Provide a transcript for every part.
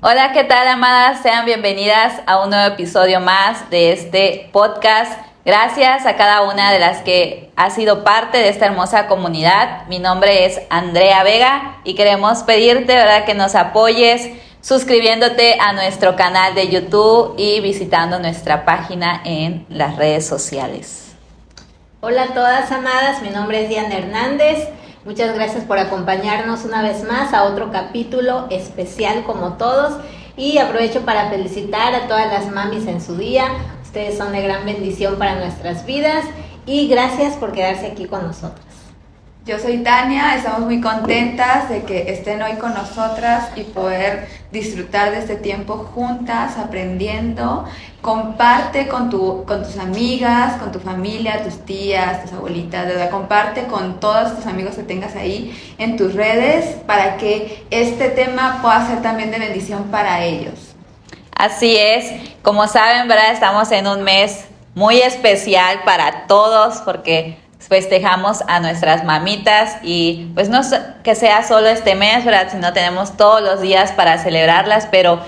Hola, ¿qué tal, amadas? Sean bienvenidas a un nuevo episodio más de este podcast. Gracias a cada una de las que ha sido parte de esta hermosa comunidad. Mi nombre es Andrea Vega y queremos pedirte, ¿verdad?, que nos apoyes suscribiéndote a nuestro canal de YouTube y visitando nuestra página en las redes sociales. Hola a todas, amadas, mi nombre es Diana Hernández. Muchas gracias por acompañarnos una vez más a otro capítulo especial como todos, y aprovecho para felicitar a todas las mamis en su día. Ustedes son de gran bendición para nuestras vidas y gracias por quedarse aquí con nosotras. Yo soy Tania, estamos muy contentas de que estén hoy con nosotras y poder disfrutar de este tiempo juntas, aprendiendo. Comparte con tus amigas, con tu familia, tus tías, tus abuelitas, ¿verdad? Comparte con todos tus amigos que tengas ahí en tus redes para que este tema pueda ser también de bendición para ellos. Así es, como saben, ¿verdad? Estamos en un mes muy especial para todos porque festejamos a nuestras mamitas y pues no que sea solo este mes, ¿verdad?, sino tenemos todos los días para celebrarlas, pero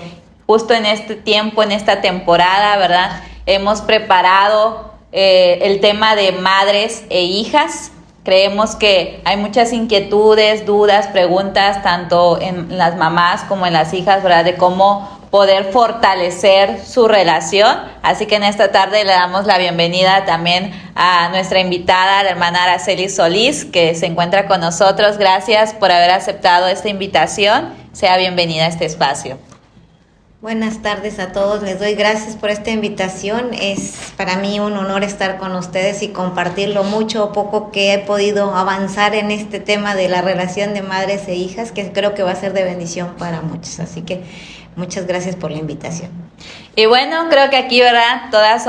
justo en este tiempo, en esta temporada, ¿verdad?, hemos preparado el tema de madres e hijas. Creemos que hay muchas inquietudes, dudas, preguntas, tanto en las mamás como en las hijas, ¿verdad?, de cómo poder fortalecer su relación. Así que en esta tarde le damos la bienvenida también a nuestra invitada, la hermana Araceli Solís, que se encuentra con nosotros. Gracias por haber aceptado esta invitación. Sea bienvenida a este espacio. Buenas tardes a todos, les doy gracias por esta invitación. Es para mí un honor estar con ustedes y compartir lo mucho o poco que he podido avanzar en este tema de la relación de madres e hijas, que creo que va a ser de bendición para muchos. Así que muchas gracias por la invitación. Y bueno, creo que aquí, ¿verdad?, todas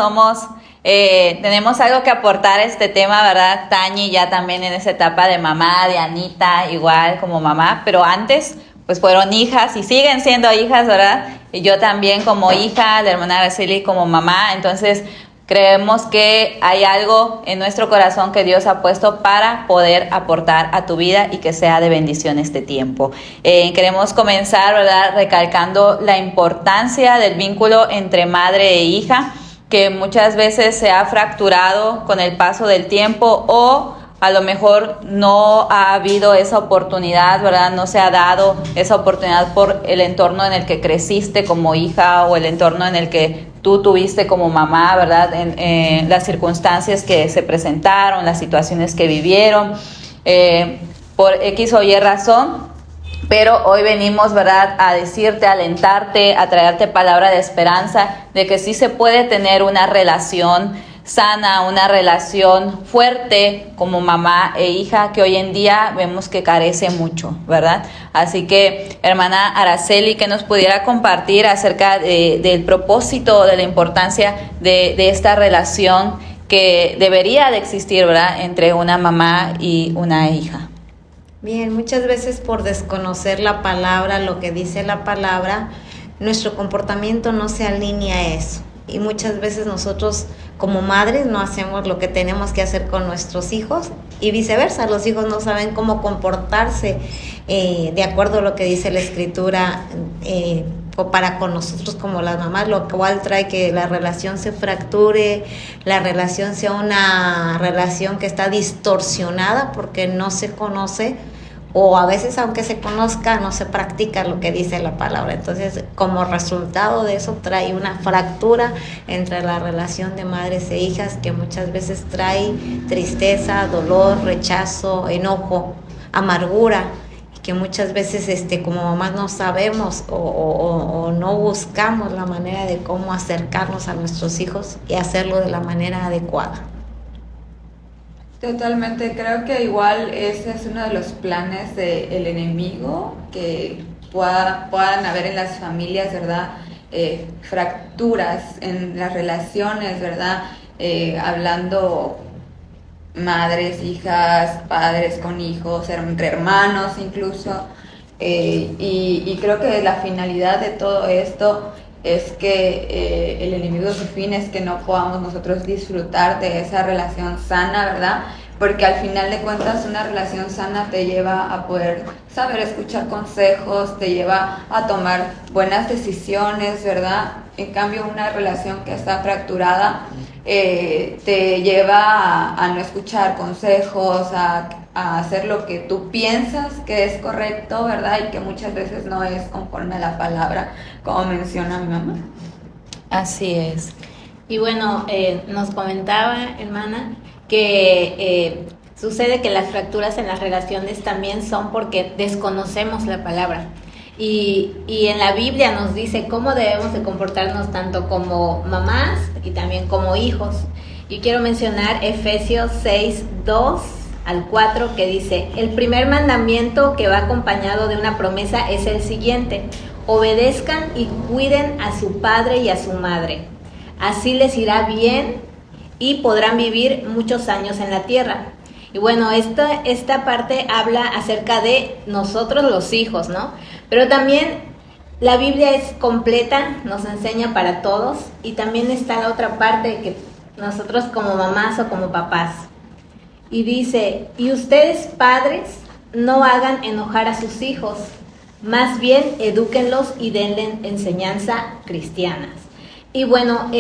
tenemos algo que aportar a este tema, ¿verdad? Tañi ya también en esa etapa de mamá, de Anita igual como mamá, pero antes pues fueron hijas y siguen siendo hijas, ¿verdad? Y yo también como hija, la hermana Araceli como mamá. Entonces creemos que hay algo en nuestro corazón que Dios ha puesto para poder aportar a tu vida y que sea de bendición este tiempo. Queremos comenzar, ¿verdad?, recalcando la importancia del vínculo entre madre e hija, que muchas veces se ha fracturado con el paso del tiempo, o a lo mejor no ha habido esa oportunidad, ¿verdad? No se ha dado esa oportunidad por el entorno en el que creciste como hija o el entorno en el que tú tuviste como mamá, ¿verdad? En las circunstancias que se presentaron, las situaciones que vivieron, por X o Y razón. Pero hoy venimos, ¿verdad?, a decirte, a alentarte, a traerte palabra de esperanza de que sí se puede tener una relación sana, una relación fuerte como mamá e hija, que hoy en día vemos que carece mucho, ¿verdad? Así que, hermana Araceli, que nos pudiera compartir acerca del propósito, de la importancia de esta relación que debería de existir, ¿verdad?, entre una mamá y una hija. Bien, muchas veces por desconocer la palabra, lo que dice la palabra, nuestro comportamiento no se alinea a eso. Y muchas veces nosotros como madres no hacemos lo que tenemos que hacer con nuestros hijos y viceversa. Los hijos no saben cómo comportarse de acuerdo a lo que dice la Escritura o para con nosotros como las mamás, lo cual trae que la relación se fracture, la relación sea una relación que está distorsionada porque no se conoce, o a veces aunque se conozca no se practica lo que dice la palabra. Entonces, como resultado de eso trae una fractura entre la relación de madres e hijas, que muchas veces trae tristeza, dolor, rechazo, enojo, amargura, que muchas veces como mamás no sabemos o no buscamos la manera de cómo acercarnos a nuestros hijos y hacerlo de la manera adecuada. Totalmente, creo que igual ese es uno de los planes del enemigo, que puedan haber en las familias, ¿verdad?, fracturas en las relaciones, ¿verdad?, hablando madres, hijas, padres con hijos, entre hermanos incluso, y creo que la finalidad de todo esto es que el enemigo, su fin es que no podamos nosotros disfrutar de esa relación sana, ¿verdad? porque al final de cuentas una relación sana te lleva a poder saber escuchar consejos, te lleva a tomar buenas decisiones, ¿verdad? En cambio, una relación que está fracturada te lleva a no escuchar consejos, a hacer lo que tú piensas que es correcto, ¿verdad? Y que muchas veces no es conforme a la palabra, como menciona mi mamá. Así es. Y bueno, nos comentaba, hermana, que sucede que las fracturas en las relaciones también son porque desconocemos la palabra. Y en la Biblia nos dice cómo debemos de comportarnos tanto como mamás y también como hijos. Y quiero mencionar Efesios 6:2-4, que dice: el primer mandamiento que va acompañado de una promesa es el siguiente: obedezcan y cuiden a su padre y a su madre. Así les irá bien y podrán vivir muchos años en la tierra. Y bueno, esta parte habla acerca de nosotros los hijos, ¿no? Pero también la Biblia es completa, nos enseña para todos, y también está la otra parte que nosotros como mamás o como papás. Y dice: y ustedes padres no hagan enojar a sus hijos, más bien edúquenlos y denle enseñanza cristianas. Y bueno,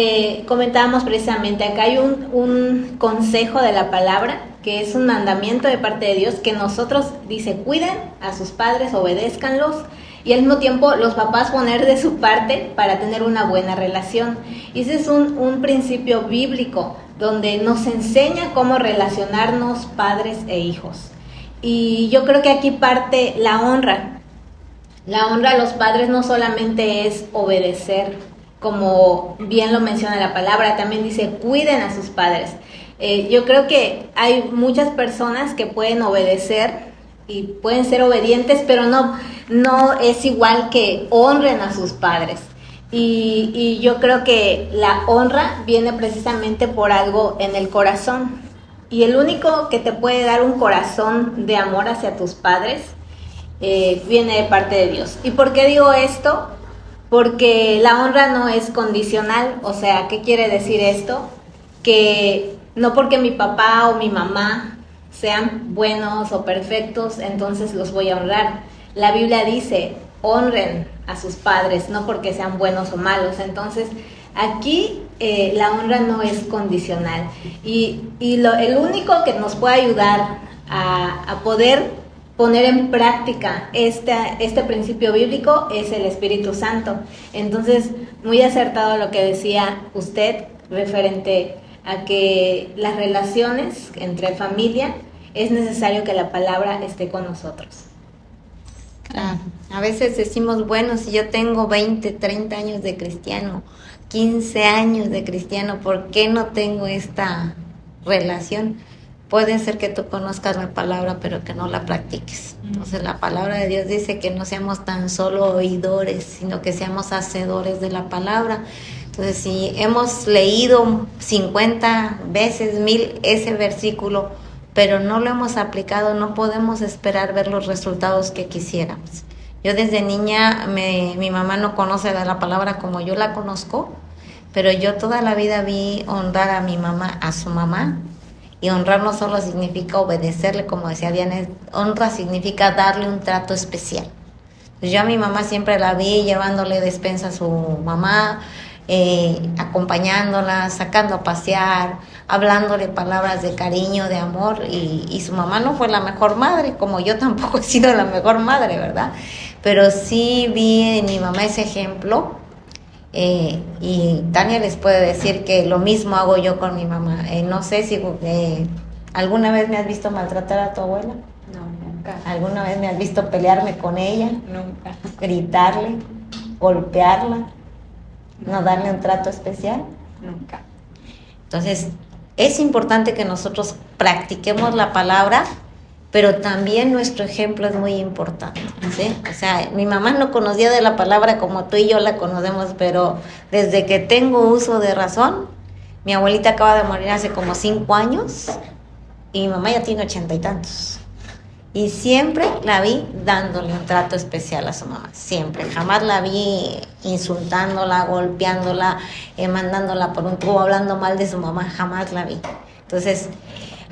comentábamos precisamente, acá hay un consejo de la palabra, que es un mandamiento de parte de Dios, que nosotros, dice, cuiden a sus padres, obedézcanlos, y al mismo tiempo los papás poner de su parte para tener una buena relación. Y ese es un principio bíblico, donde nos enseña cómo relacionarnos padres e hijos. Y yo creo que aquí parte la honra. La honra a los padres no solamente es obedecer, como bien lo menciona la palabra, también dice cuiden a sus padres. Yo creo que hay muchas personas que pueden obedecer y pueden ser obedientes, pero no es igual que honren a sus padres. Y yo creo que la honra viene precisamente por algo en el corazón. Y el único que te puede dar un corazón de amor hacia tus padres viene de parte de Dios. ¿Y por qué digo esto? Porque la honra no es condicional. O sea, ¿qué quiere decir esto? Que no porque mi papá o mi mamá sean buenos o perfectos, entonces los voy a honrar. La Biblia dice, honren a sus padres, no porque sean buenos o malos. Entonces, aquí la honra no es condicional. Y el único que nos puede ayudar a poder poner en práctica este principio bíblico es el Espíritu Santo. Entonces, muy acertado lo que decía usted referente a que las relaciones entre familia es necesario que la palabra esté con nosotros. Claro. A veces decimos, bueno, si yo tengo 20, 30 años de cristiano, 15 años de cristiano, ¿por qué no tengo esta relación? Puede ser que tú conozcas la palabra, pero que no la practiques. Entonces, la palabra de Dios dice que no seamos tan solo oidores, sino que seamos hacedores de la palabra. Entonces, si hemos leído 50 veces, 1000 ese versículo, pero no lo hemos aplicado, no podemos esperar ver los resultados que quisiéramos. Yo desde niña, mi mamá no conoce la palabra como yo la conozco, pero yo toda la vida vi honrar a mi mamá, a su mamá. Y honrar no solo significa obedecerle, como decía Diana, honra significa darle un trato especial. Pues yo a mi mamá siempre la vi llevándole despensa a su mamá, acompañándola, sacando a pasear, hablándole palabras de cariño, de amor, y su mamá no fue la mejor madre, como yo tampoco he sido la mejor madre, ¿verdad? Pero sí vi en mi mamá ese ejemplo. Y Tania les puede decir que lo mismo hago yo con mi mamá. No sé si alguna vez me has visto maltratar a tu abuela. No, nunca. ¿Alguna vez me has visto pelearme con ella? Nunca. Gritarle, golpearla, no darle un trato especial. Nunca. Entonces, es importante que nosotros practiquemos la palabra, pero también nuestro ejemplo es muy importante, ¿sí? O sea, mi mamá no conocía de la palabra como tú y yo la conocemos, pero desde que tengo uso de razón, mi abuelita acaba de morir hace como 5 años y mi mamá ya tiene 80 y tantos. Y siempre la vi dándole un trato especial a su mamá, siempre. Jamás la vi insultándola, golpeándola, mandándola por un tubo, hablando mal de su mamá, jamás la vi. Entonces,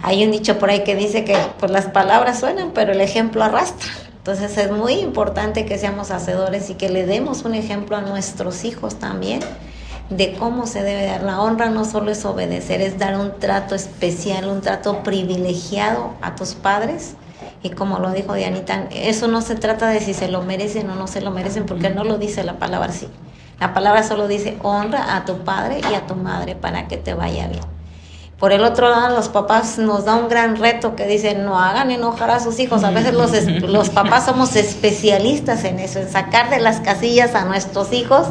Hay un dicho por ahí que dice que pues las palabras suenan, pero el ejemplo arrastra. Entonces es muy importante que seamos hacedores y que le demos un ejemplo a nuestros hijos también de cómo se debe dar. La honra no solo es obedecer, es dar un trato especial, un trato privilegiado a tus padres. Y como lo dijo Dianita, eso no se trata de si se lo merecen o no se lo merecen, porque no lo dice la palabra así. La palabra solo dice honra a tu padre y a tu madre para que te vaya bien. Por el otro lado, los papás nos da un gran reto que dicen no hagan enojar a sus hijos. A veces los papás somos especialistas en eso, en sacar de las casillas a nuestros hijos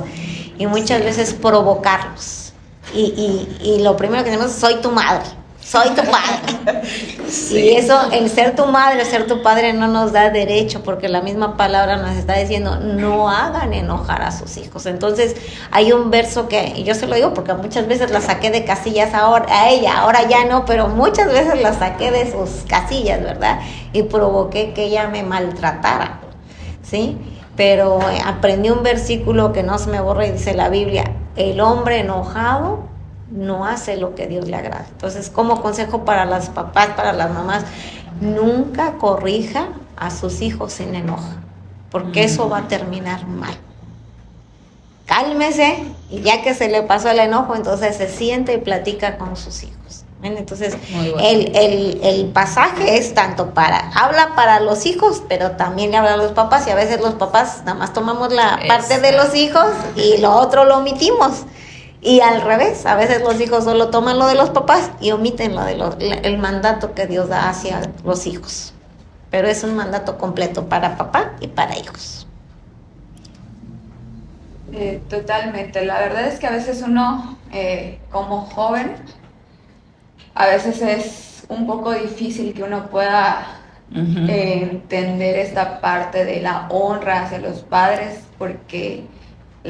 y muchas veces provocarlos. Y lo primero que decimos es soy tu madre. Soy tu padre. Sí. Y eso, el ser tu madre, el ser tu padre no nos da derecho, porque la misma palabra nos está diciendo no hagan enojar a sus hijos. Entonces hay un verso y yo se lo digo porque muchas veces la saqué de casillas a ella, ahora ya no, pero muchas veces la saqué de sus casillas, ¿verdad? Y provoqué que ella me maltratara, ¿sí? Pero aprendí un versículo que no se me borra y dice la Biblia, el hombre enojado no hace lo que Dios le agrada. Entonces, como consejo para los papás, para las mamás, nunca corrija a sus hijos sin enojo, porque eso va a terminar mal. Cálmese y ya que se le pasó el enojo, entonces se siente y platica con sus hijos. ¿Ven? Entonces, bueno. el pasaje es habla para los hijos, pero también le habla a los papás, y a veces los papás nada más tomamos la parte de los hijos y lo otro lo omitimos. Y al revés, a veces los hijos solo toman lo de los papás y omiten el mandato que Dios da hacia los hijos. Pero es un mandato completo para papá y para hijos. Totalmente. La verdad es que a veces uno, como joven, a veces es un poco difícil que uno pueda entender esta parte de la honra hacia los padres, porque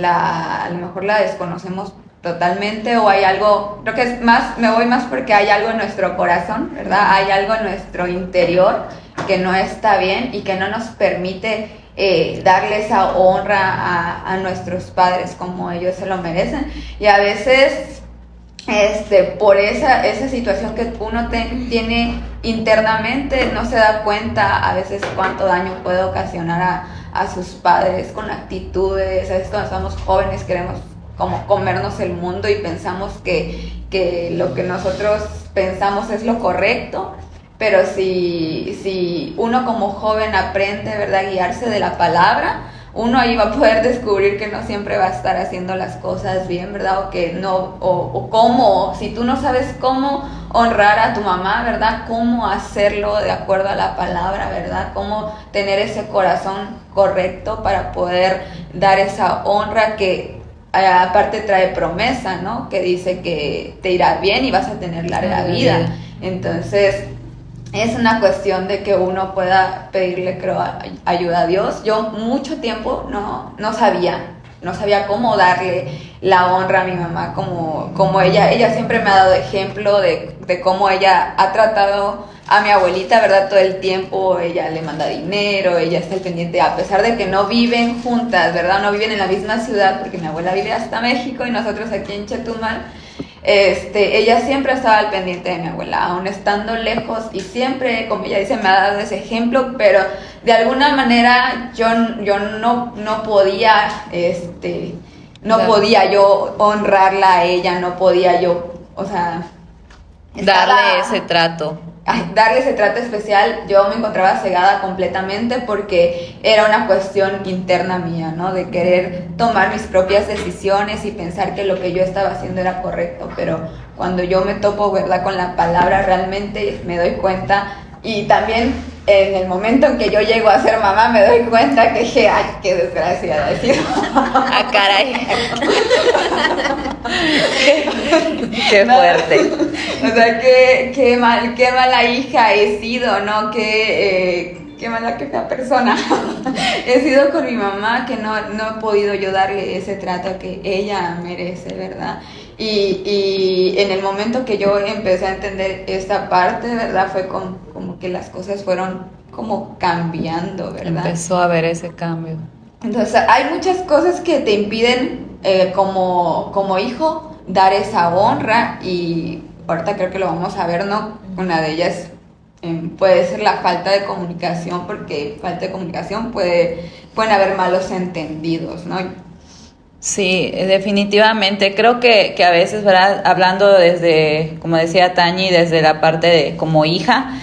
a lo mejor la desconocemos totalmente, o hay algo, creo que es más, me voy más porque hay algo en nuestro corazón, ¿verdad? Hay algo en nuestro interior que no está bien y que no nos permite darle esa honra a nuestros padres como ellos se lo merecen. Y a veces por esa situación que uno tiene internamente, no se da cuenta a veces cuánto daño puede ocasionar a sus padres con actitudes. A veces cuando estamos jóvenes queremos como comernos el mundo y pensamos que lo que nosotros pensamos es lo correcto, pero si uno como joven aprende, ¿verdad?, a guiarse de la palabra, uno ahí va a poder descubrir que no siempre va a estar haciendo las cosas bien, ¿verdad? O que no, o cómo, si tú no sabes cómo honrar a tu mamá, ¿verdad? Cómo hacerlo de acuerdo a la palabra, ¿verdad? Cómo tener ese corazón correcto para poder dar esa honra que aparte trae promesa, ¿no? Que dice que te irá bien y vas a tener larga vida. Entonces, es una cuestión de que uno pueda pedirle, creo, ayuda a Dios. Yo mucho tiempo no sabía cómo darle la honra a mi mamá como ella siempre me ha dado ejemplo de cómo ella ha tratado a mi abuelita, ¿verdad? Todo el tiempo ella le manda dinero, ella está al pendiente, a pesar de que no viven juntas, ¿verdad? No viven en la misma ciudad, porque mi abuela vive hasta México y nosotros aquí en Chetumal. Ella siempre estaba al pendiente de mi abuela, aún estando lejos, y siempre, como ella dice, me ha dado ese ejemplo, pero de alguna manera yo no podía, podía yo honrarla a ella, no podía yo, o sea, darle ese trato. Darle ese trato especial. Yo me encontraba cegada completamente porque era una cuestión interna mía, ¿no? De querer tomar mis propias decisiones y pensar que lo que yo estaba haciendo era correcto, pero cuando yo me topo, ¿verdad?, con la palabra, realmente me doy cuenta. Y también en el momento en que yo llego a ser mamá me doy cuenta que dije, ay, qué desgraciada he sido. Ah, caray. Qué fuerte. O sea, qué mala hija he sido, ¿no? Qué mala, qué fea persona he sido con mi mamá, que no he podido yo darle ese trato que ella merece, ¿verdad? Y en el momento que yo empecé a entender esta parte, ¿verdad?, fue como que las cosas fueron como cambiando, ¿verdad? Empezó a haber ese cambio. Entonces hay muchas cosas que te impiden como hijo dar esa honra, y ahorita creo que lo vamos a ver, ¿no? Una de ellas puede ser la falta de comunicación, porque falta de comunicación pueden haber malos entendidos, ¿no? Sí, definitivamente. Creo que a veces, ¿verdad? Hablando desde, como decía Tañi, desde la parte de como hija,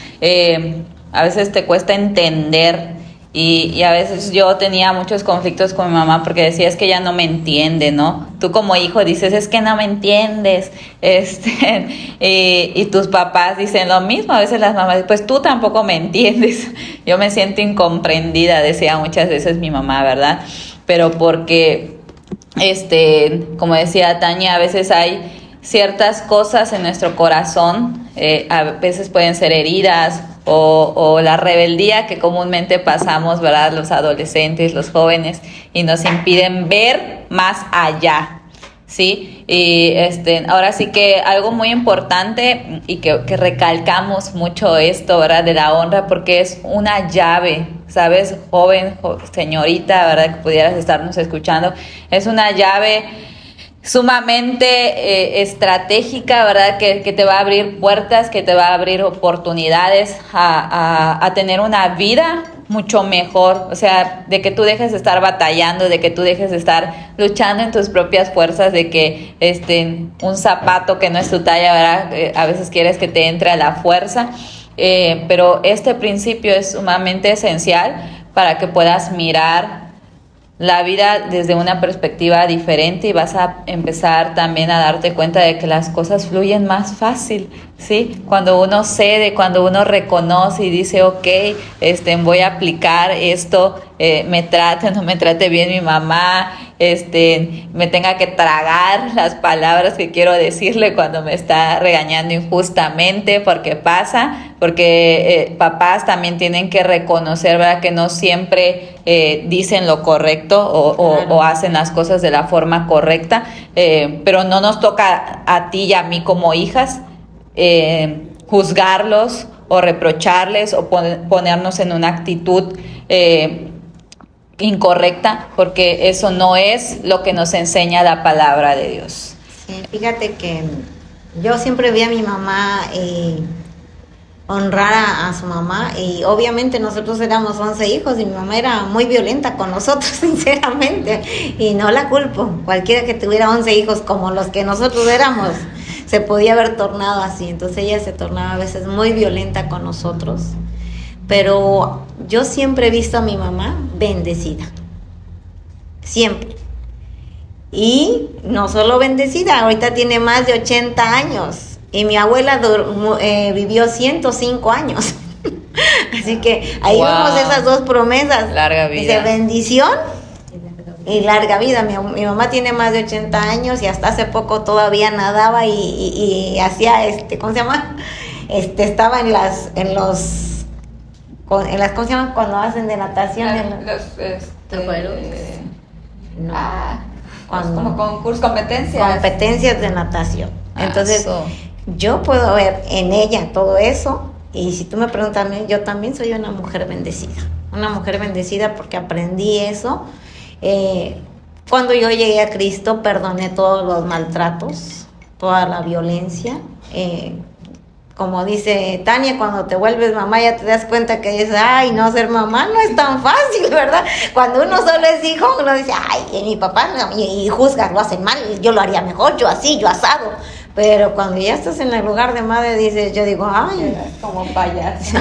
a veces te cuesta entender y a veces yo tenía muchos conflictos con mi mamá porque decía, es que ella no me entiende, ¿no? Tú como hijo dices, es que no me entiendes, y tus papás dicen lo mismo, a veces las mamás, pues tú tampoco me entiendes. Yo me siento incomprendida, decía muchas veces mi mamá, ¿verdad? Pero porque como decía Tania, a veces hay ciertas cosas en nuestro corazón, a veces pueden ser heridas o la rebeldía que comúnmente pasamos, ¿verdad? Los adolescentes, los jóvenes, y nos impiden ver más allá, ¿sí? Y ahora sí que algo muy importante y que recalcamos mucho esto, ¿verdad? De la honra, porque es una llave, ¿sabes? Joven, señorita, ¿verdad? Que pudieras estarnos escuchando, es una llave sumamente estratégica, ¿verdad? Que te va a abrir puertas, que te va a abrir oportunidades a tener una vida mucho mejor, o sea, de que tú dejes de estar batallando, de que tú dejes de estar luchando en tus propias fuerzas, de que un zapato que no es tu talla, ¿verdad? A veces quieres que te entre a la fuerza, pero este principio es sumamente esencial para que puedas mirar la vida desde una perspectiva diferente y vas a empezar también a darte cuenta de que las cosas fluyen más fácil, ¿sí? Cuando uno cede, cuando uno reconoce y dice, ok, voy a aplicar esto, me trate o no me trate bien mi mamá, me tenga que tragar las palabras que quiero decirle cuando me está regañando injustamente, porque pasa, porque papás también tienen que reconocer, ¿verdad? Que no siempre dicen lo correcto o hacen las cosas de la forma correcta, pero no nos toca a ti y a mí como hijas juzgarlos o reprocharles o ponernos en una actitud incorrecta, porque eso no es lo que nos enseña la palabra de Dios. Sí, fíjate que yo siempre vi a mi mamá honrar a su mamá, y obviamente nosotros éramos 11 hijos y mi mamá era muy violenta con nosotros, sinceramente, y no la culpo. Cualquiera que tuviera 11 hijos como los que nosotros éramos se podía haber tornado así. Entonces ella se tornaba a veces muy violenta con nosotros, pero yo siempre he visto a mi mamá bendecida, siempre. Y no solo bendecida, ahorita tiene más de 80 años y mi abuela vivió 105 años. Así que ahí vemos esas dos promesas. Larga vida. Dice bendición y larga vida. Mi mamá tiene más de 80 años y hasta hace poco todavía nadaba y hacía, ¿cómo se llama? Estaba en las, ¿cómo se llama? Cuando hacen de natación. No. Como concursos, competencias. Competencias de natación. Entonces, yo puedo ver en ella todo eso. Y si tú me preguntas a mí, yo también soy una mujer bendecida. Una mujer bendecida porque aprendí eso. Cuando yo llegué a Cristo, perdoné todos los maltratos, toda la violencia. Como dice Tania, cuando te vuelves mamá ya te das cuenta que dices, ay, no, ser mamá no es tan fácil, ¿verdad? Cuando uno solo es hijo, uno dice, ay, mi papá, y juzga, lo hacen mal, yo lo haría mejor, yo así, yo asado. Pero cuando ya estás en el lugar de madre, dices, yo digo, ay, como payaso.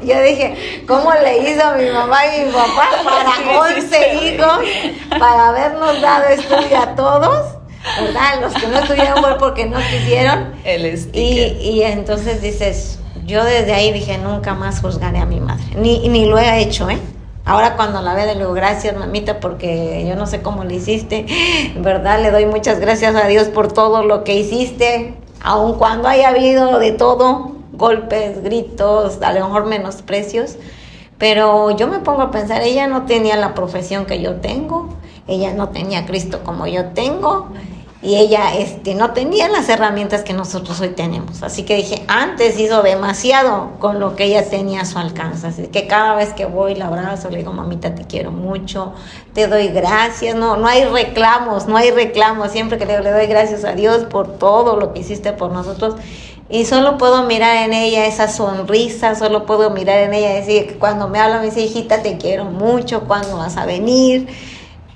Yo dije, ¿cómo le hizo mi mamá y mi papá para 11 hijos, para habernos dado estudio a todos? ¿Verdad? Los que no estudiaron fue porque no quisieron. Y entonces dices, yo desde ahí dije, nunca más juzgaré a mi madre. Ni lo he hecho, ¿eh? Ahora cuando la veo le digo, gracias mamita, porque yo no sé cómo le hiciste, ¿verdad? Le doy muchas gracias a Dios por todo lo que hiciste, aun cuando haya habido de todo, golpes, gritos, a lo mejor menosprecios, pero yo me pongo a pensar, ella no tenía la profesión que yo tengo, ella no tenía a Cristo como yo tengo, y ella no tenía las herramientas que nosotros hoy tenemos. Así que dije, antes hizo demasiado con lo que ella tenía a su alcance. Así que cada vez que voy la abrazo, le digo, mamita, te quiero mucho, te doy gracias. No hay reclamos, siempre que le doy gracias a Dios por todo lo que hiciste por nosotros. Y solo puedo mirar en ella esa sonrisa, solo puedo mirar en ella y decir que cuando me habla me dice, hijita, te quiero mucho, ¿cuándo vas a venir?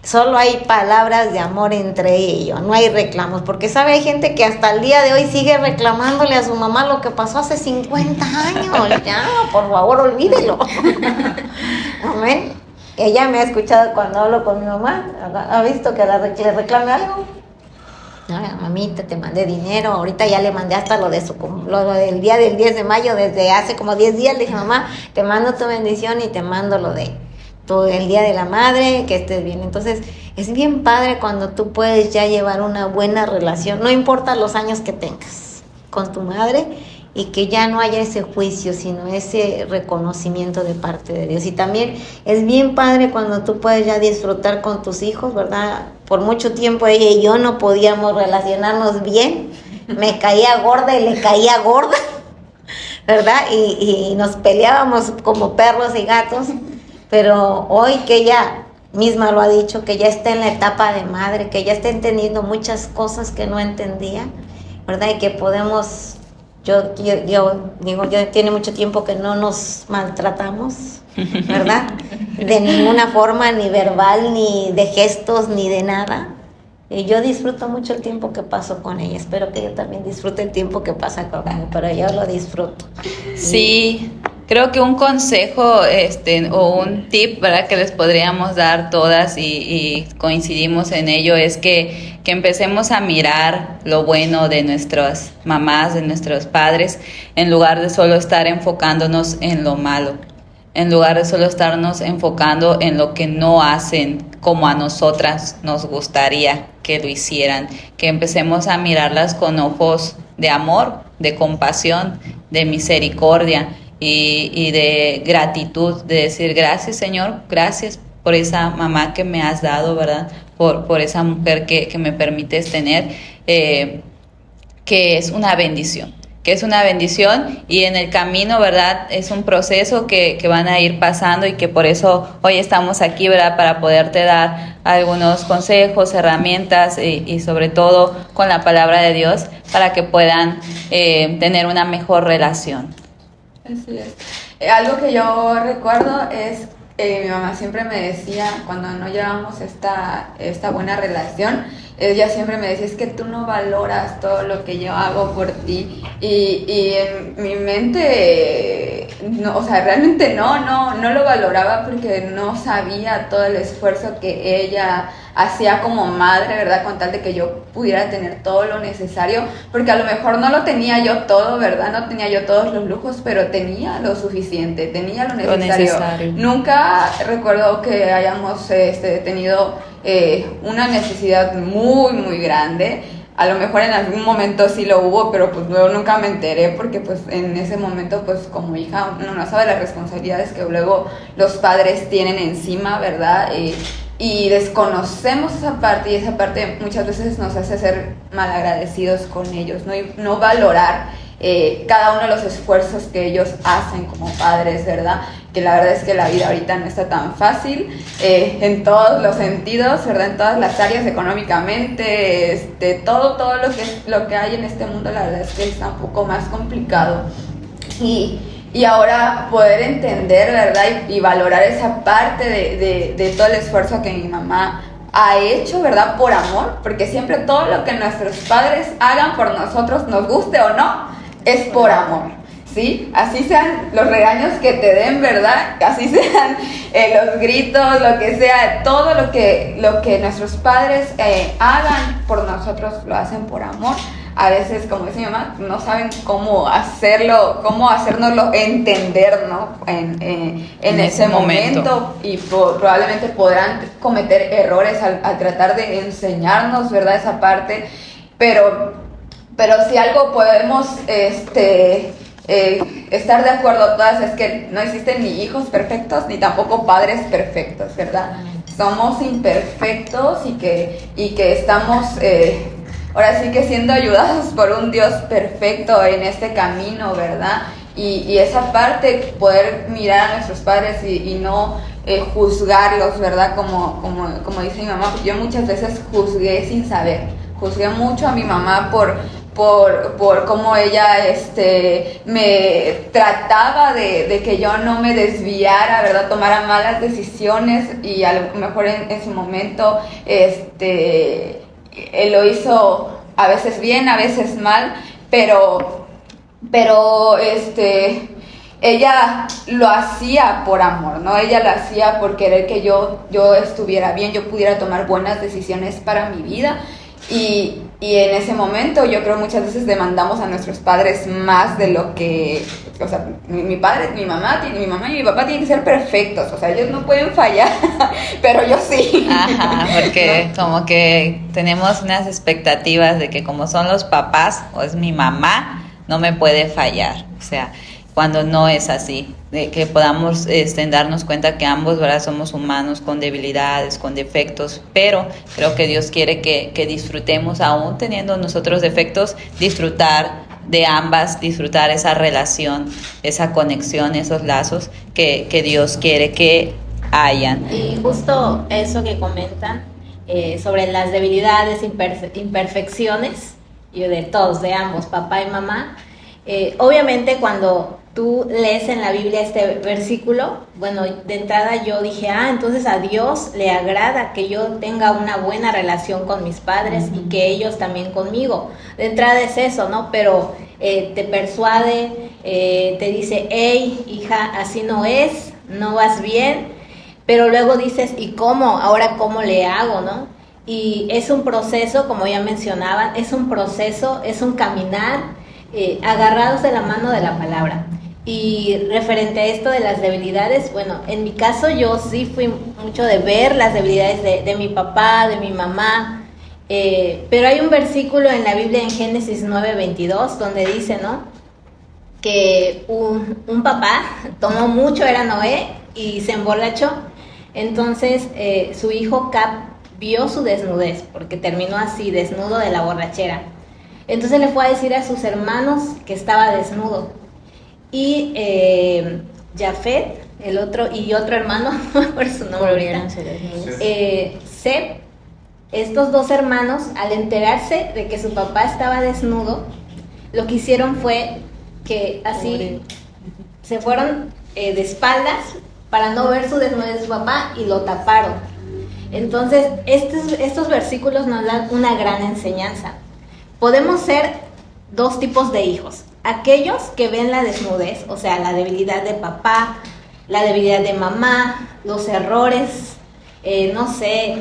Solo hay palabras de amor entre ellos, no hay reclamos, porque sabe, hay gente que hasta el día de hoy sigue reclamándole a su mamá lo que pasó hace 50 años. Ya, por favor, olvídelo. Amén. Ella me ha escuchado cuando hablo con mi mamá, ha visto que le reclame algo. Ay, mamita, te mandé dinero, ahorita ya le mandé hasta lo del día del 10 de mayo, desde hace como 10 días, le dije, mamá, te mando tu bendición y te mando lo de todo el día de la madre, que estés bien. Entonces, es bien padre cuando tú puedes ya llevar una buena relación, no importa los años que tengas con tu madre, y que ya no haya ese juicio, sino ese reconocimiento de parte de Dios. Y también es bien padre cuando tú puedes ya disfrutar con tus hijos, ¿verdad? Por mucho tiempo ella y yo no podíamos relacionarnos bien, me caía gorda y le caía gorda, ¿verdad? Y nos peleábamos como perros y gatos, pero hoy que ella misma lo ha dicho, que ya está en la etapa de madre, que ya está entendiendo muchas cosas que no entendía, ¿verdad? Y que podemos... Yo digo, ya tiene mucho tiempo que no nos maltratamos, ¿verdad? De ninguna forma, ni verbal, ni de gestos, ni de nada. Y yo disfruto mucho el tiempo que paso con ella. Espero que ella también disfrute el tiempo que pasa conmigo, pero yo lo disfruto. Sí, creo que un consejo o un tip, ¿verdad?, que les podríamos dar todas y coincidimos en ello es que empecemos a mirar lo bueno de nuestras mamás, de nuestros padres, en lugar de solo estar enfocándonos en lo malo, en lugar de solo estarnos enfocando en lo que no hacen como a nosotras nos gustaría que lo hicieran, que empecemos a mirarlas con ojos de amor, de compasión, de misericordia y de gratitud, de decir gracias, Señor, gracias por esa mamá que me has dado, ¿verdad? Por esa mujer que me permites tener, que es una bendición. Y en el camino, ¿verdad? Es un proceso que van a ir pasando y que por eso hoy estamos aquí, ¿verdad? Para poderte dar algunos consejos, herramientas y sobre todo con la palabra de Dios para que puedan tener una mejor relación. Así es. Algo que yo recuerdo es mi mamá siempre me decía, cuando no llevamos esta buena relación, ella siempre me decía, es que tú no valoras todo lo que yo hago por ti, y en mi mente, no, o sea, realmente no lo valoraba porque no sabía todo el esfuerzo que ella hacía como madre, ¿verdad? Con tal de que yo pudiera tener todo lo necesario, porque a lo mejor no lo tenía yo todo, ¿verdad? No tenía yo todos los lujos, pero tenía lo suficiente, tenía lo necesario. Nunca recuerdo que hayamos tenido una necesidad muy, muy grande. A lo mejor en algún momento sí lo hubo, pero pues luego nunca me enteré porque pues en ese momento pues como hija uno no sabe las responsabilidades que luego los padres tienen encima, ¿verdad? Y desconocemos esa parte, y esa parte muchas veces nos hace ser malagradecidos con ellos, ¿no? Y no valorar cada uno de los esfuerzos que ellos hacen como padres, ¿verdad? Que la verdad es que la vida ahorita no está tan fácil en todos los sentidos, ¿verdad? En todas las áreas, económicamente, todo lo que hay en este mundo, la verdad es que está un poco más complicado. Y ahora poder entender, ¿verdad? Y valorar esa parte de todo el esfuerzo que mi mamá ha hecho, ¿verdad? Por amor, porque siempre todo lo que nuestros padres hagan por nosotros, nos guste o no, es por amor, ¿sí? Así sean los regaños que te den, ¿verdad? Así sean los gritos, lo que sea, todo lo que nuestros padres hagan por nosotros, lo hacen por amor. A veces, como dice mi mamá, no saben cómo hacérnoslo entender, ¿no? En ese momento, y probablemente podrán cometer errores al tratar de enseñarnos, ¿verdad? Esa parte, pero si algo podemos estar de acuerdo todas es que no existen ni hijos perfectos ni tampoco padres perfectos, ¿verdad? Somos imperfectos y que estamos ahora sí que siendo ayudados por un Dios perfecto en este camino, ¿verdad? Y esa parte, poder mirar a nuestros padres y no juzgarlos, ¿verdad? Como dice mi mamá, yo muchas veces juzgué sin saber, juzgué mucho a mi mamá por cómo ella me trataba de que yo no me desviara, ¿verdad? Tomara malas decisiones, y a lo mejor en su momento él lo hizo a veces bien, a veces mal, pero ella lo hacía por amor, ¿no? Ella lo hacía por querer que yo estuviera bien, yo pudiera tomar buenas decisiones para mi vida. Y en ese momento yo creo muchas veces demandamos a nuestros padres más de lo que, o sea, mi mamá y mi papá tienen que ser perfectos, o sea, ellos no pueden fallar, pero yo sí. Ajá, porque como que tenemos unas expectativas de que como son los papás o es mi mamá, no me puede fallar, o sea, cuando no es así, de que podamos darnos cuenta que ambos, ¿verdad?, somos humanos con debilidades, con defectos, pero creo que Dios quiere que disfrutemos, aún teniendo nosotros defectos, disfrutar de ambas, disfrutar esa relación, esa conexión, esos lazos que Dios quiere que hayan. Y justo eso que comentan sobre las debilidades, imperfecciones, y de todos, de ambos, papá y mamá, obviamente cuando tú lees en la Biblia este versículo, bueno, de entrada yo dije, entonces a Dios le agrada que yo tenga una buena relación con mis padres y que ellos también conmigo. De entrada es eso, ¿no? Pero te persuade, te dice, hey, hija, así no es, no vas bien, pero luego dices, ¿y cómo? Ahora, ¿cómo le hago, no? Y es un proceso, como ya mencionaban, es un proceso, es un caminar, agarrados de la mano de la palabra. Y referente a esto de las debilidades, bueno, en mi caso yo sí fui mucho de ver las debilidades de mi papá, de mi mamá, pero hay un versículo en la Biblia en Génesis 9:22 donde dice, ¿no?, que un papá tomó mucho, era Noé, y se emborrachó. Entonces su hijo Cap vio su desnudez, porque terminó así, desnudo de la borrachera. Entonces le fue a decir a sus hermanos que estaba desnudo. Y Jafet, el otro hermano, por su nombre ahorita, Seb, estos dos hermanos, al enterarse de que su papá estaba desnudo, lo que hicieron fue que así se fueron de espaldas para no ver su desnudez de su papá y lo taparon. Entonces, estos versículos nos dan una gran enseñanza. Podemos ser dos tipos de hijos. Aquellos que ven la desnudez, o sea, la debilidad de papá, la debilidad de mamá, los errores, no sé,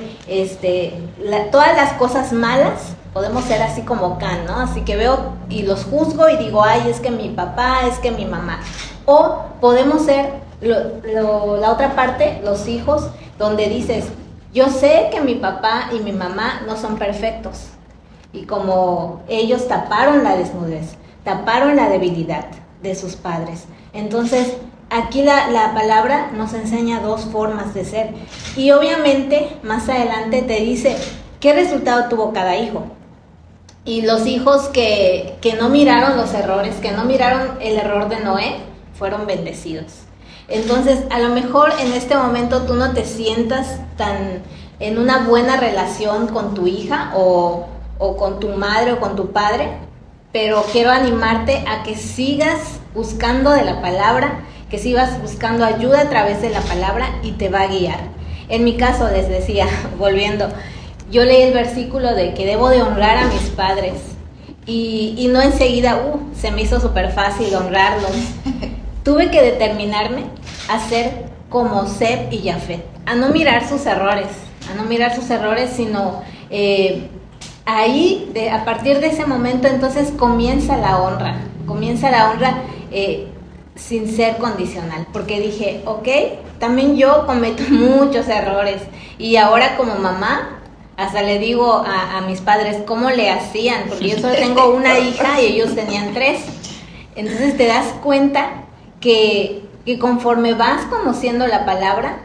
todas las cosas malas, podemos ser así como Can, ¿no? Así que veo y los juzgo y digo, ay, es que mi papá, es que mi mamá. O podemos ser la otra parte, los hijos, donde dices, yo sé que mi papá y mi mamá no son perfectos. Y como ellos taparon la desnudez, taparon la debilidad de sus padres. Entonces, aquí la palabra nos enseña dos formas de ser. Y obviamente, más adelante te dice qué resultado tuvo cada hijo. Y los hijos que no miraron los errores, que no miraron el error de Noé, fueron bendecidos. Entonces, a lo mejor en este momento tú no te sientas tan en una buena relación con tu hija o con tu madre o con tu padre, pero quiero animarte a que sigas buscando de la palabra, que sigas buscando ayuda a través de la palabra y te va a guiar. En mi caso, les decía, volviendo, yo leí el versículo de que debo de honrar a mis padres y no enseguida, se me hizo súper fácil honrarlos. Tuve que determinarme a ser como Seb y Jafet, a no mirar sus errores, sino ahí, a partir de ese momento, entonces comienza la honra sin ser condicional, porque dije, ok, también yo cometo muchos errores, y ahora como mamá, hasta le digo a mis padres cómo le hacían, porque yo solo tengo una hija y ellos tenían 3, entonces te das cuenta que conforme vas conociendo la palabra,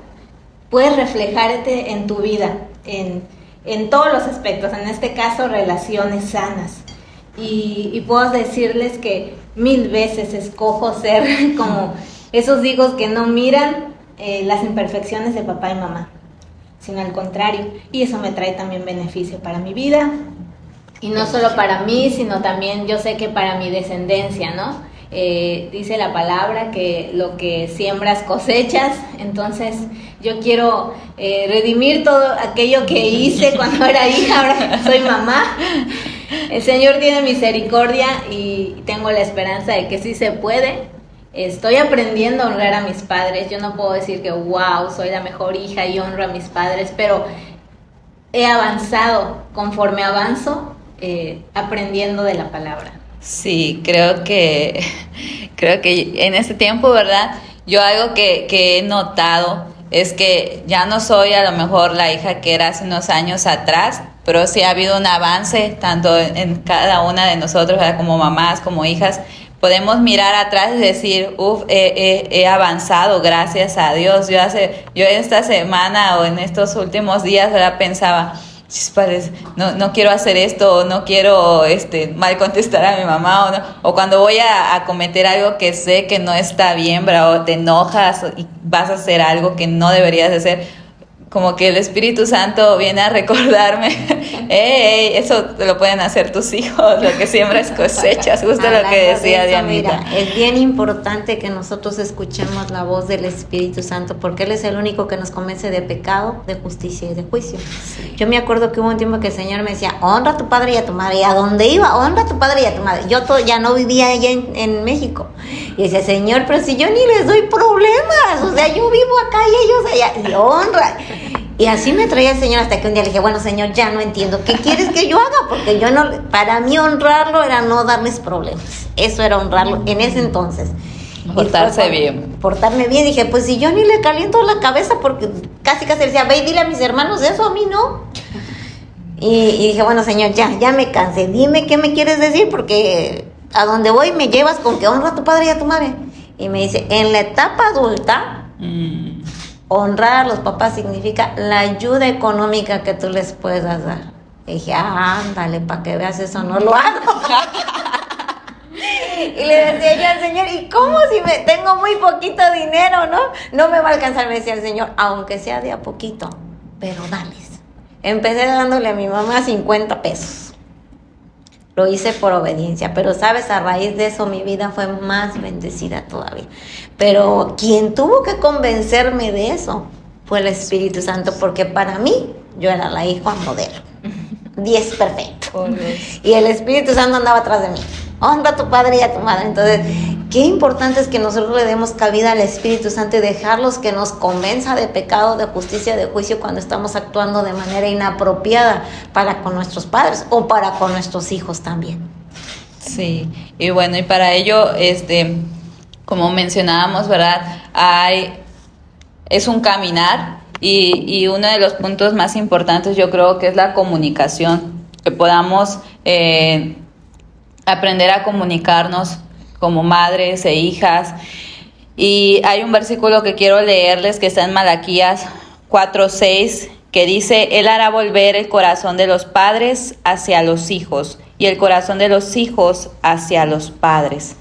puedes reflejarte en tu vida, en en todos los aspectos, en este caso relaciones sanas. Y puedo decirles que 1000 veces escojo ser como esos hijos que no miran las imperfecciones de papá y mamá, sino al contrario. Y eso me trae también beneficio para mi vida. Y no solo para mí, sino también yo sé que para mi descendencia, ¿no? Dice la palabra que lo que siembras cosechas. Entonces yo quiero redimir todo aquello que hice cuando era hija, ahora soy mamá. El Señor tiene misericordia y tengo la esperanza de que sí se puede. Estoy aprendiendo a honrar a mis padres. Yo no puedo decir que wow, soy la mejor hija y honro a mis padres, pero he avanzado conforme avanzo, aprendiendo de la palabra. Sí, creo que en este tiempo, ¿verdad? Yo algo que he notado es que ya no soy a lo mejor la hija que era hace unos años atrás, pero sí ha habido un avance tanto en cada una de nosotros, ¿verdad? Como mamás, como hijas. Podemos mirar atrás y decir, he avanzado, gracias a Dios. Yo esta semana o en estos últimos días, ¿verdad? Pensaba, no quiero hacer esto, o no quiero mal contestar a mi mamá, o cuando voy a cometer algo que sé que no está bien, ¿verdad? O te enojas y vas a hacer algo que no deberías hacer. Como que el Espíritu Santo viene a recordarme, eso te lo pueden hacer tus hijos, lo que siembras cosechas, justo lo que decía Dianita. Mira, es bien importante que nosotros escuchemos la voz del Espíritu Santo, porque Él es el único que nos convence de pecado, de justicia y de juicio. Sí. Yo me acuerdo que hubo un tiempo que el Señor me decía, honra a tu padre y a tu madre, y a donde iba, honra a tu padre y a tu madre. Yo ya no vivía allá en México, y decía, Señor, pero si yo ni les doy problemas, o sea, yo vivo acá y ellos allá, y honra. Y así me traía el Señor hasta que un día le dije, bueno, Señor, ya no entiendo, ¿qué quieres que yo haga? Porque yo no, para mí honrarlo era no darles problemas, eso era honrarlo en ese entonces. Portarse bien. Portarme bien, dije, pues si yo ni le caliento la cabeza, porque casi decía, ve y dile a mis hermanos eso, a mí no. Y dije, bueno, Señor, ya me cansé, dime qué me quieres decir, porque a donde voy me llevas con que honra a tu padre y a tu madre. Y me dice, en la etapa adulta, honrar a los papás significa la ayuda económica que tú les puedas dar. Y dije, ándale, para que veas, eso no lo hago. Y le decía yo al Señor, ¿y cómo si tengo muy poquito dinero, no me va a alcanzar? Me decía el Señor, aunque sea de a poquito, pero dales. Empecé dándole a mi mamá 50 pesos. Lo hice por obediencia, pero sabes, a raíz de eso mi vida fue más bendecida todavía. Pero quien tuvo que convencerme de eso fue el Espíritu Santo, porque para mí yo era la hija modelo. 10 perfecto. Y el Espíritu Santo andaba atrás de mí. Honra a tu padre y a tu madre. Entonces, qué importante es que nosotros le demos cabida al Espíritu Santo y dejarlos que nos convenza de pecado, de justicia, de juicio cuando estamos actuando de manera inapropiada para con nuestros padres o para con nuestros hijos también. Sí, y bueno, y para ello, como mencionábamos, ¿verdad? Es un caminar y uno de los puntos más importantes yo creo que es la comunicación, que podamos aprender a comunicarnos como madres e hijas. Y hay un versículo que quiero leerles que está en Malaquías 4:6, que dice, Él hará volver el corazón de los padres hacia los hijos y el corazón de los hijos hacia los padres.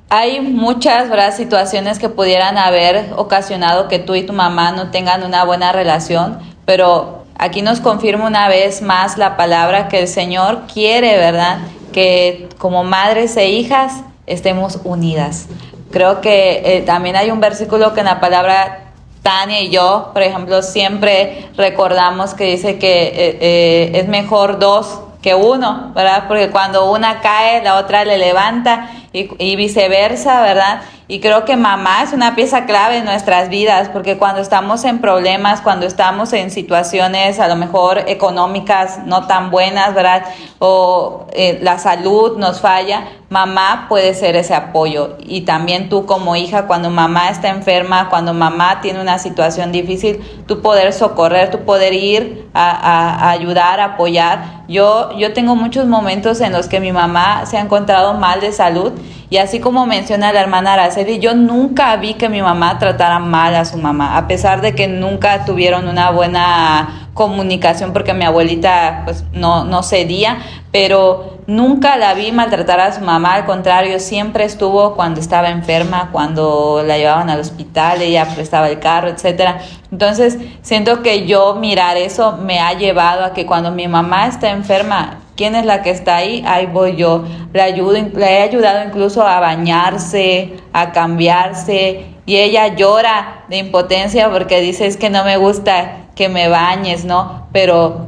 Hay muchas, ¿verdad?, situaciones que pudieran haber ocasionado que tú y tu mamá no tengan una buena relación, pero aquí nos confirma una vez más la palabra que el Señor quiere, ¿verdad?, que como madres e hijas estemos unidas. Creo que también hay un versículo que en la palabra Tania y yo, por ejemplo, siempre recordamos que dice que es mejor 2 que 1, ¿verdad? Porque cuando una cae, la otra le levanta y viceversa, ¿verdad? Y creo que mamá es una pieza clave en nuestras vidas, porque cuando estamos en problemas, cuando estamos en situaciones a lo mejor económicas no tan buenas, ¿verdad? O la salud nos falla, mamá puede ser ese apoyo. Y también tú como hija, cuando mamá está enferma, cuando mamá tiene una situación difícil, tú poder socorrer, tú poder ir a ayudar, a apoyar. Yo tengo muchos momentos en los que mi mamá se ha encontrado mal de salud Y así como menciona la hermana Araceli, yo nunca vi que mi mamá tratara mal a su mamá, a pesar de que nunca tuvieron una buena comunicación, porque mi abuelita pues no cedía, pero nunca la vi maltratar a su mamá. Al contrario, siempre estuvo cuando estaba enferma, cuando la llevaban al hospital, ella prestaba el carro, etcétera. Entonces siento que yo mirar eso me ha llevado a que cuando mi mamá está enferma, ¿quién es la que está ahí? Ahí voy yo. Le he ayudado incluso a bañarse, a cambiarse, y ella llora de impotencia porque dice, es que no me gusta que me bañes, ¿no? Pero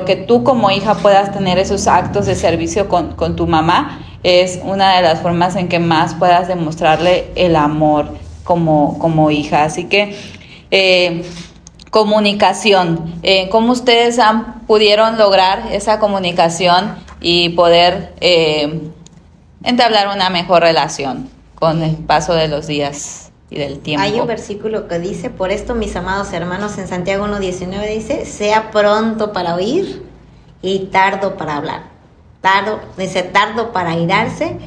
que tú como hija puedas tener esos actos de servicio con tu mamá es una de las formas en que más puedas demostrarle el amor como hija. Así que comunicación, ¿cómo ustedes pudieron lograr esa comunicación y poder entablar una mejor relación con el paso de los días y del tiempo? Hay un versículo que dice, por esto mis amados hermanos, en Santiago 1:19 dice, sea pronto para oír y tardo para hablar. Tardo para airarse,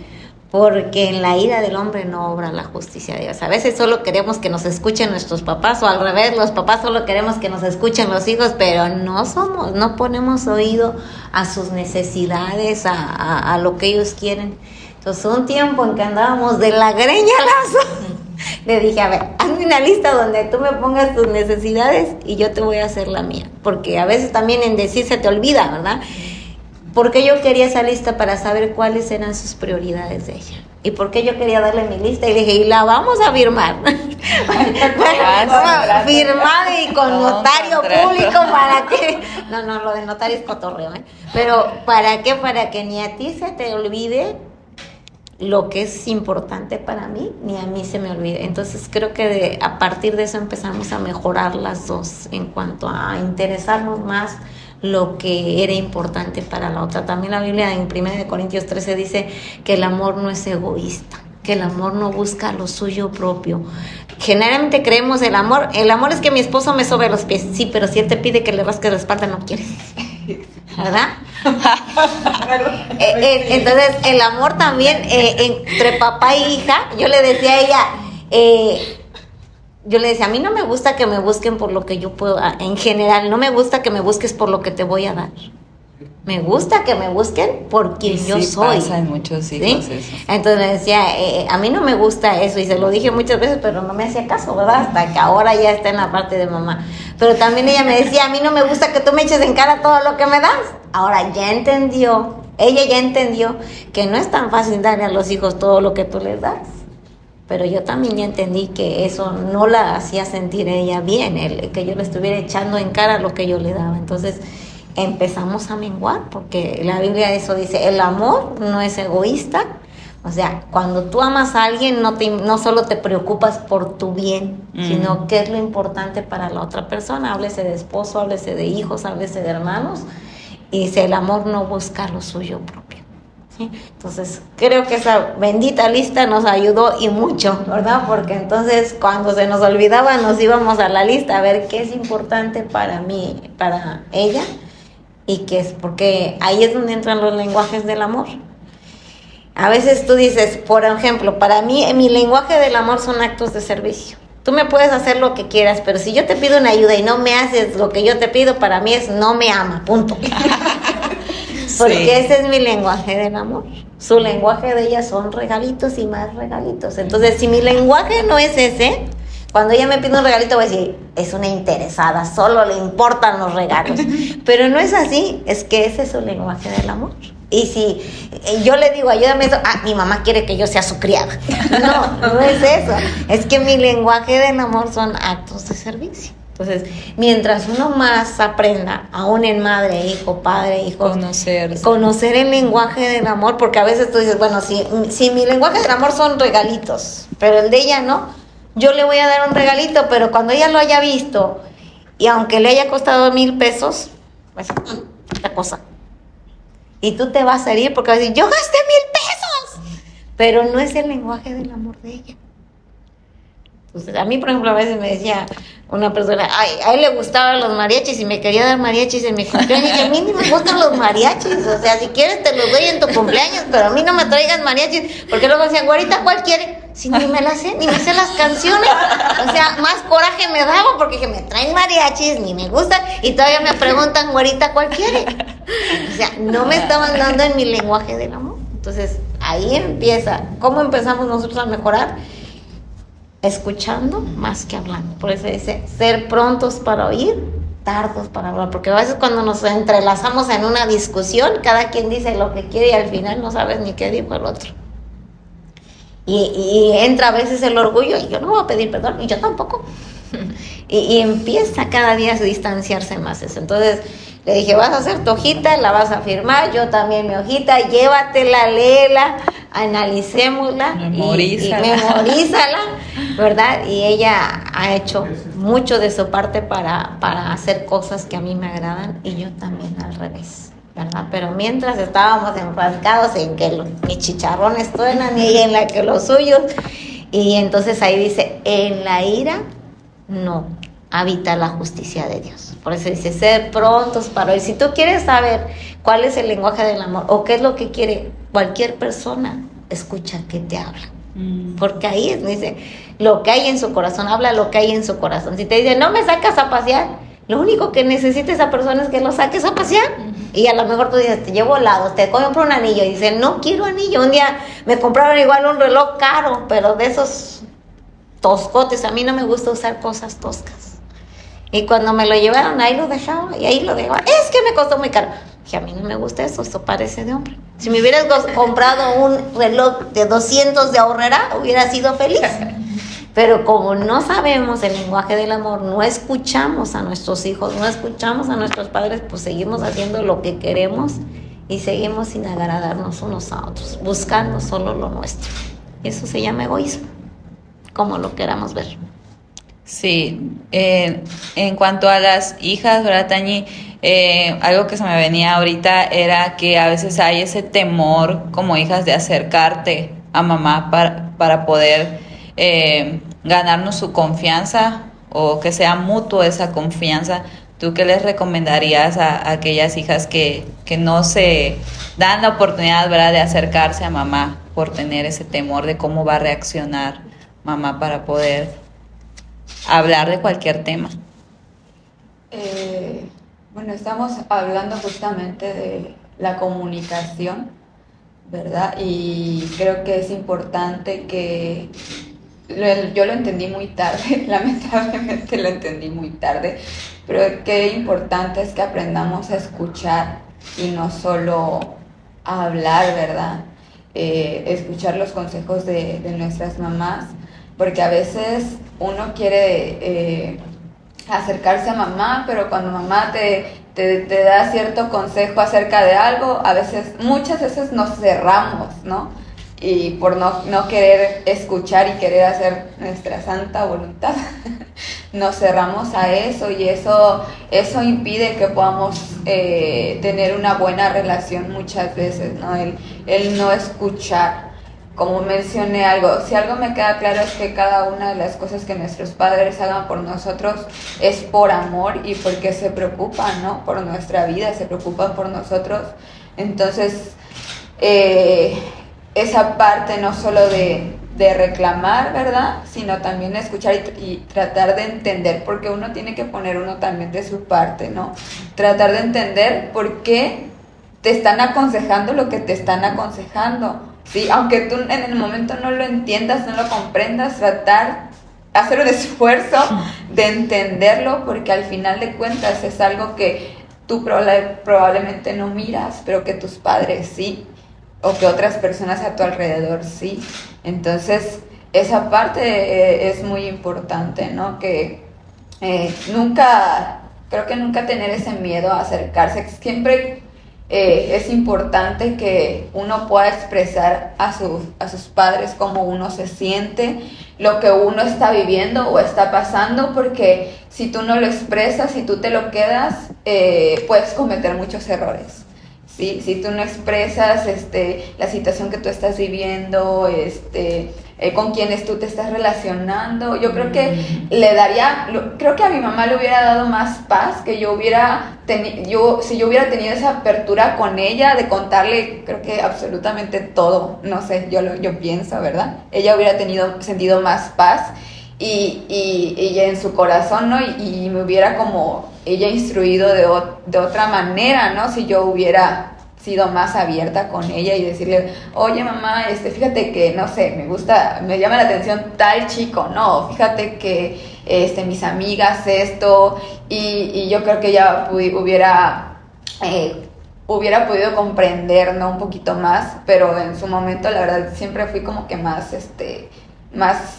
porque en la ira del hombre no obra la justicia de Dios. A veces solo queremos que nos escuchen nuestros papás, o al revés, los papás solo queremos que nos escuchen los hijos, pero no ponemos oído a sus necesidades, a lo que ellos quieren. Entonces, un tiempo en que andábamos de la greña al lazo, le dije, a ver, hazme una lista donde tú me pongas tus necesidades y yo te voy a hacer la mía. Porque a veces también en decir se te olvida, ¿verdad? Porque yo quería esa lista para saber cuáles eran sus prioridades de ella. Y porque yo quería darle mi lista y le dije, y la vamos a firmar. Firmada y con notario público, ¿para qué? No, lo de notario es cotorreo, ¿eh? Pero ¿para qué? Para que ni a ti se te olvide lo que es importante para mí, ni a mí se me olvide. Entonces creo que a partir de eso empezamos a mejorar las dos en cuanto a interesarnos más lo que era importante para la otra. También la Biblia en 1 Corintios 13 dice que el amor no es egoísta, que el amor no busca lo suyo propio. Generalmente creemos el amor es que mi esposo me sobe los pies. Sí, pero si él te pide que le rasques la espalda, no quieres, ¿verdad? Entonces el amor también entre papá e hija. Yo le decía a ella, a mí no me gusta que me busquen por lo que yo puedo, en general, no me gusta que me busques por lo que te voy a dar. Me gusta que me busquen por quien yo soy. Pasa en muchos hijos, ¿sí? Eso. Entonces le decía, a mí no me gusta eso, y se lo dije muchas veces, pero no me hacía caso, ¿verdad? Hasta que ahora ya está en la parte de mamá. Pero también ella me decía, a mí no me gusta que tú me eches en cara todo lo que me das. Ahora ella ya entendió que no es tan fácil darle a los hijos todo lo que tú les das. Pero yo también ya entendí que eso no la hacía sentir ella bien, que yo le estuviera echando en cara lo que yo le daba. Entonces empezamos a menguar, porque la Biblia eso dice, el amor no es egoísta. O sea, cuando tú amas a alguien no solo te preocupas por tu bien, sino qué es lo importante para la otra persona. Háblese de esposo, háblese de hijos, háblese de hermanos. Y dice, el amor no busca lo suyo propio. ¿Sí? Entonces, creo que esa bendita lista nos ayudó y mucho, ¿verdad? Porque entonces cuando se nos olvidaba nos íbamos a la lista a ver qué es importante para mí, para ella, y qué es, porque ahí es donde entran los lenguajes del amor. A veces tú dices, por ejemplo, para mí, mi lenguaje del amor son actos de servicio. Tú me puedes hacer lo que quieras, pero si yo te pido una ayuda y no me haces lo que yo te pido, para mí es no me ama, punto. Porque ese es mi lenguaje del amor. Su lenguaje de ella son regalitos y más regalitos. Entonces, si mi lenguaje no es ese, cuando ella me pide un regalito voy a decir, es una interesada, solo le importan los regalos. Pero no es así, es que ese es su lenguaje del amor. Y si yo le digo, ayúdame eso, mi mamá quiere que yo sea su criada. No es eso. Es que mi lenguaje del amor son actos de servicio. Entonces, mientras uno más aprenda, aún en madre, hijo, padre, hijo, conocer el lenguaje del amor, porque a veces tú dices, bueno, si mi lenguaje del amor son regalitos, pero el de ella no, yo le voy a dar un regalito, pero cuando ella lo haya visto, y aunque le haya costado 1,000 pesos, pues, esta cosa. Y tú te vas a herir porque vas a decir, yo gasté 1,000 pesos, pero no es el lenguaje del amor de ella. Entonces, a mí, por ejemplo, a veces me decía una persona, ay, a él le gustaban los mariachis y me quería dar mariachis en mi cumpleaños. Y a mí ni me gustan los mariachis. O sea, si quieres te los doy en tu cumpleaños, pero a mí no me traigas mariachis. Porque luego decían, güerita, ¿cuál quiere? Si ni me las sé, ni me sé las canciones. O sea, más coraje me daba porque dije, me traen mariachis, ni me gustan. Y todavía me preguntan, güerita, ¿cuál quiere? O sea, no me estaban dando en mi lenguaje del amor. Entonces, ahí empieza. ¿Cómo empezamos nosotros a mejorar? Escuchando más que hablando. Por eso dice, ser prontos para oír, tardos para hablar. Porque a veces cuando nos entrelazamos en una discusión, cada quien dice lo que quiere y al final no sabes ni qué dijo el otro. Y entra a veces el orgullo, y yo no voy a pedir perdón, y yo tampoco. Y empieza cada día a distanciarse más eso. Entonces le dije, vas a hacer tu hojita, la vas a firmar, yo también mi hojita, llévatela, léela, analicémosla, Memorízala. y memorízala, ¿verdad? Y ella ha hecho mucho de su parte para hacer cosas que a mí me agradan, y yo también al revés, ¿verdad? Pero mientras estábamos enfrascados en que mis chicharrones truenan y ella en la que los suyos, y entonces ahí dice, en la ira no habita la justicia de Dios. Por eso dice, ser prontos para oír. Si tú quieres saber cuál es el lenguaje del amor o qué es lo que quiere cualquier persona, escucha que te habla. Porque ahí dice, lo que hay en su corazón, habla lo que hay en su corazón. Si te dice, no me sacas a pasear, lo único que necesita esa persona es que lo saques a pasear. Y a lo mejor tú dices, te llevo helados, te compro un anillo. Y dice, no quiero anillo. Un día me compraron igual un reloj caro, pero de esos toscotes. A mí no me gusta usar cosas toscas. Y cuando me lo llevaron, ahí lo dejaba, y ahí lo dejaba. Es que me costó muy caro. Dije, a mí no me gusta eso, esto parece de hombre. Si me hubieras comprado un reloj de 200 de ahorrera, hubiera sido feliz. Pero como no sabemos el lenguaje del amor, no escuchamos a nuestros hijos, no escuchamos a nuestros padres, pues seguimos haciendo lo que queremos y seguimos sin agradarnos unos a otros, buscando solo lo nuestro. Eso se llama egoísmo, como lo queramos ver. Sí, en cuanto a las hijas, ¿verdad, Tañi? Algo que se me venía ahorita era que a veces hay ese temor como hijas de acercarte a mamá para poder ganarnos su confianza o que sea mutuo esa confianza. ¿Tú qué les recomendarías a aquellas hijas que no se dan la oportunidad, ¿verdad?, de acercarse a mamá por tener ese temor de cómo va a reaccionar mamá para poder hablar de cualquier tema? Bueno, estamos hablando justamente de la comunicación, ¿verdad? Y creo que es importante que yo lo entendí muy tarde, lamentablemente lo entendí muy tarde, pero qué importante es que aprendamos a escuchar y no solo a hablar, ¿verdad? Escuchar los consejos de nuestras mamás, porque a veces uno quiere acercarse a mamá, pero cuando mamá te da cierto consejo acerca de algo, muchas veces nos cerramos, ¿no? Y por no querer escuchar y querer hacer nuestra santa voluntad, nos cerramos a eso, y eso impide que podamos tener una buena relación muchas veces, ¿no? El no escuchar. Como mencioné si algo me queda claro es que cada una de las cosas que nuestros padres hagan por nosotros es por amor y porque se preocupan, ¿no?, por nuestra vida, se preocupan por nosotros. Entonces, esa parte no solo de reclamar, ¿verdad?, sino también escuchar y tratar de entender, porque uno tiene que poner uno también de su parte, ¿no? Tratar de entender por qué te están aconsejando lo que te están aconsejando. Sí, aunque tú en el momento no lo entiendas, no lo comprendas, hacer un esfuerzo de entenderlo, porque al final de cuentas es algo que tú probablemente no miras, pero que tus padres sí, o que otras personas a tu alrededor sí. Entonces, esa parte es muy importante, ¿no? Que creo que nunca tener ese miedo a acercarse, siempre. Es importante que uno pueda expresar a sus padres cómo uno se siente, lo que uno está viviendo o está pasando, porque si tú no lo expresas, si tú te lo quedas, puedes cometer muchos errores. ¿Sí? Si tú no expresas la situación que tú estás viviendo, con quienes tú te estás relacionando. Yo creo que creo que a mi mamá le hubiera dado más paz que yo hubiera si yo hubiera tenido esa apertura con ella de contarle, creo que absolutamente todo, no sé, yo pienso, ¿verdad? Ella hubiera sentido más paz y en su corazón, ¿no? Y me hubiera como ella instruido de otra manera, ¿no? Si yo hubiera sido más abierta con ella y decirle, oye mamá, fíjate que, no sé, me llama la atención tal chico, no, fíjate que mis amigas esto, y yo creo que ella hubiera podido comprender, ¿no? Un poquito más, pero en su momento la verdad siempre fui como que más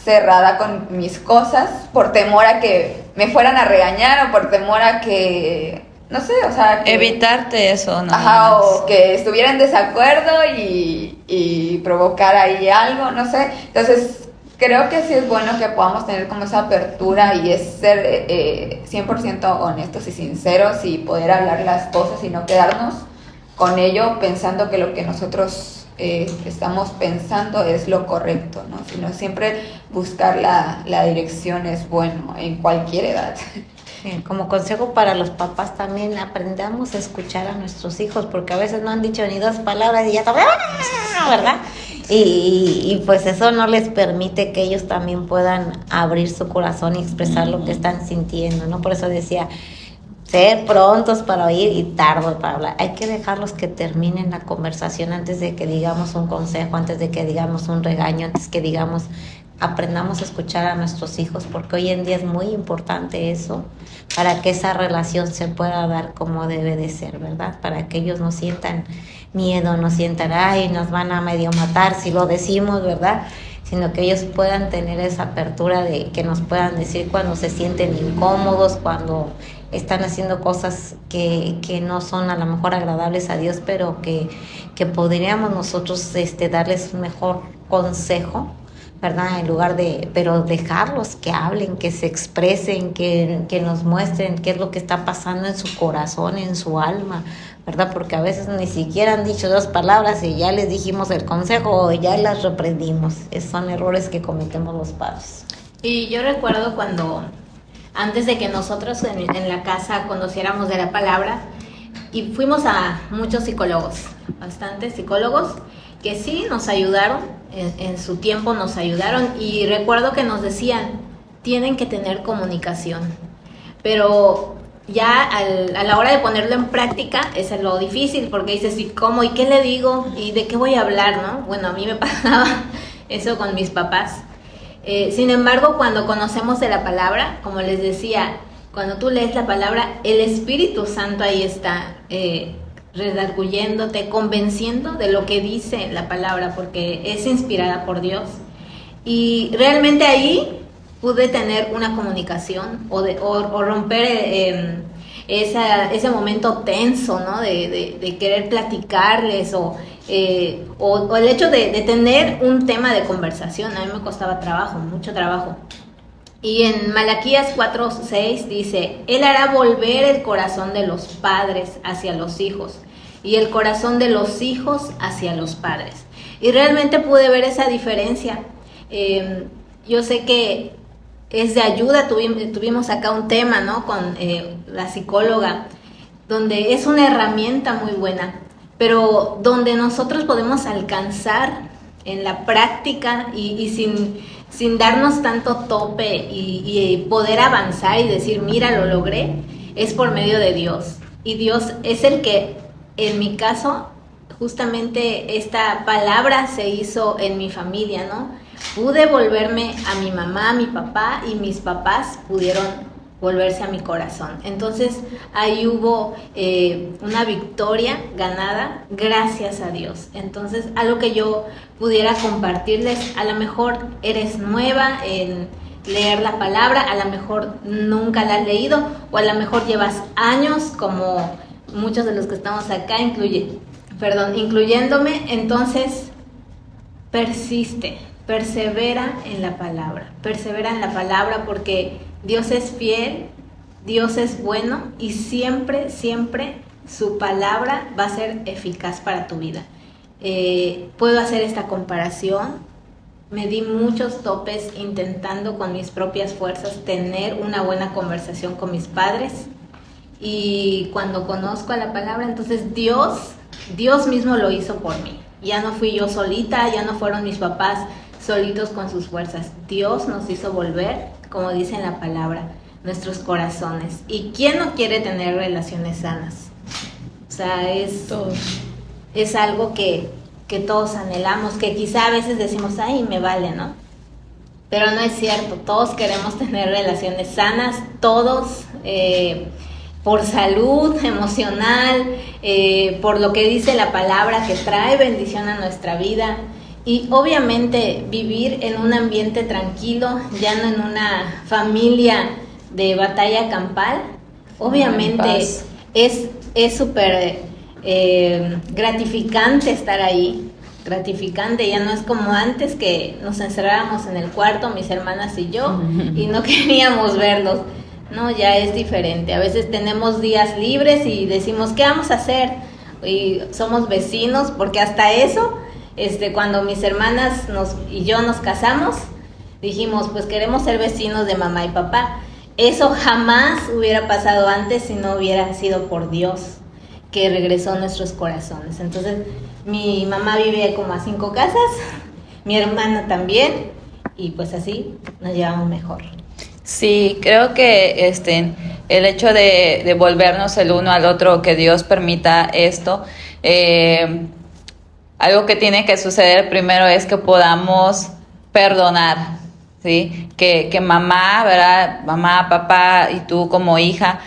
cerrada con mis cosas, por temor a que me fueran a regañar o por temor a que, no sé, o sea, evitarte eso, ¿no? Ajá, o que estuviera en desacuerdo y provocar ahí algo, no sé. Entonces, creo que sí es bueno que podamos tener como esa apertura y es ser 100% honestos y sinceros y poder hablar las cosas y no quedarnos con ello pensando que lo que nosotros estamos pensando es lo correcto, ¿no? Sino siempre buscar la dirección es bueno en cualquier edad. Como consejo para los papás también, aprendamos a escuchar a nuestros hijos, porque a veces no han dicho ni dos palabras y ya está, ¿verdad? Y pues eso no les permite que ellos también puedan abrir su corazón y expresar lo que están sintiendo, ¿no? Por eso decía, ser prontos para oír y tardos para hablar. Hay que dejarlos que terminen la conversación antes de que digamos un consejo, antes de que digamos un regaño, antes que digamos... Aprendamos a escuchar a nuestros hijos, porque hoy en día es muy importante eso, para que esa relación se pueda dar como debe de ser, ¿verdad? Para que ellos no sientan miedo, no sientan, ay, nos van a medio matar si lo decimos, ¿verdad? Sino que ellos puedan tener esa apertura de que nos puedan decir cuando se sienten incómodos, cuando están haciendo cosas que no son a lo mejor agradables a Dios, pero que podríamos nosotros darles un mejor consejo, ¿verdad? En lugar pero dejarlos que hablen, que se expresen, que nos muestren qué es lo que está pasando en su corazón, en su alma, ¿verdad? Porque a veces ni siquiera han dicho dos palabras y ya les dijimos el consejo o ya las reprendimos. Esos son errores que cometemos los padres. Y yo recuerdo cuando, antes de que nosotros en la casa conociéramos de la palabra, y fuimos a muchos psicólogos, bastantes psicólogos, que sí nos ayudaron, en su tiempo nos ayudaron, y recuerdo que nos decían, tienen que tener comunicación, pero ya a la hora de ponerlo en práctica es lo difícil, porque dices, ¿y cómo? ¿Y qué le digo? ¿Y de qué voy a hablar? ¿No? Bueno, a mí me pasaba eso con mis papás. Sin embargo, cuando conocemos de la palabra, como les decía, cuando tú lees la palabra, el Espíritu Santo ahí está, redarguyéndote, convenciendo de lo que dice la palabra, porque es inspirada por Dios. Y realmente ahí pude tener una comunicación o romper ese momento tenso, ¿no? De querer platicarles o el hecho de tener un tema de conversación. A mí me costaba trabajo, mucho trabajo. Y en Malaquías 4:6 dice, Él hará volver el corazón de los padres hacia los hijos y el corazón de los hijos hacia los padres. Y realmente pude ver esa diferencia. Yo sé que es de ayuda, tuvimos acá un tema, ¿no? Con la psicóloga, donde es una herramienta muy buena, pero donde nosotros podemos alcanzar en la práctica y sin darnos tanto tope y poder avanzar y decir, mira, lo logré, es por medio de Dios. Y Dios es el que, en mi caso, justamente esta palabra se hizo en mi familia, ¿no? Pude volverme a mi mamá, a mi papá, y mis papás pudieron volverse a mi corazón. Entonces ahí hubo una victoria ganada gracias a Dios. Entonces, algo que yo pudiera compartirles, a lo mejor eres nueva en leer la palabra, a lo mejor nunca la has leído, o a lo mejor llevas años, como muchos de los que estamos acá, incluyéndome. Entonces, persevera en la palabra, porque Dios es fiel, Dios es bueno, y siempre, siempre su palabra va a ser eficaz para tu vida. Puedo hacer esta comparación. me di muchos topes intentando con mis propias fuerzas tener una buena conversación con mis padres. Y cuando conozco a la palabra, entonces Dios mismo lo hizo por mí. Ya no fui yo solita, ya no fueron mis papás solitos con sus fuerzas. Dios nos hizo volver, como dice en la palabra, nuestros corazones. ¿Y quién no quiere tener relaciones sanas? O sea, es algo que todos anhelamos, que quizá a veces decimos, ay, me vale, ¿no? Pero no es cierto, todos queremos tener relaciones sanas, todos, por salud emocional, por lo que dice la palabra, que trae bendición a nuestra vida. Y obviamente vivir en un ambiente tranquilo, ya no en una familia de batalla campal, obviamente es súper gratificante estar ahí, gratificante. Ya no es como antes, que nos encerrábamos en el cuarto, mis hermanas y yo, y no queríamos verlos. No, ya es diferente. A veces tenemos días libres y decimos, ¿qué vamos a hacer? Y somos vecinos, porque hasta eso, cuando mis hermanas y yo nos casamos, dijimos, pues queremos ser vecinos de mamá y papá. Eso jamás hubiera pasado antes si no hubiera sido por Dios, que regresó a nuestros corazones. Entonces, mi mamá vive como a 5 casas, mi hermana también, y pues así nos llevamos mejor. Sí, creo que el hecho de volvernos el uno al otro, que Dios permita esto, algo que tiene que suceder primero es que podamos perdonar, ¿sí? Que mamá, ¿verdad? Mamá, papá y tú como hija,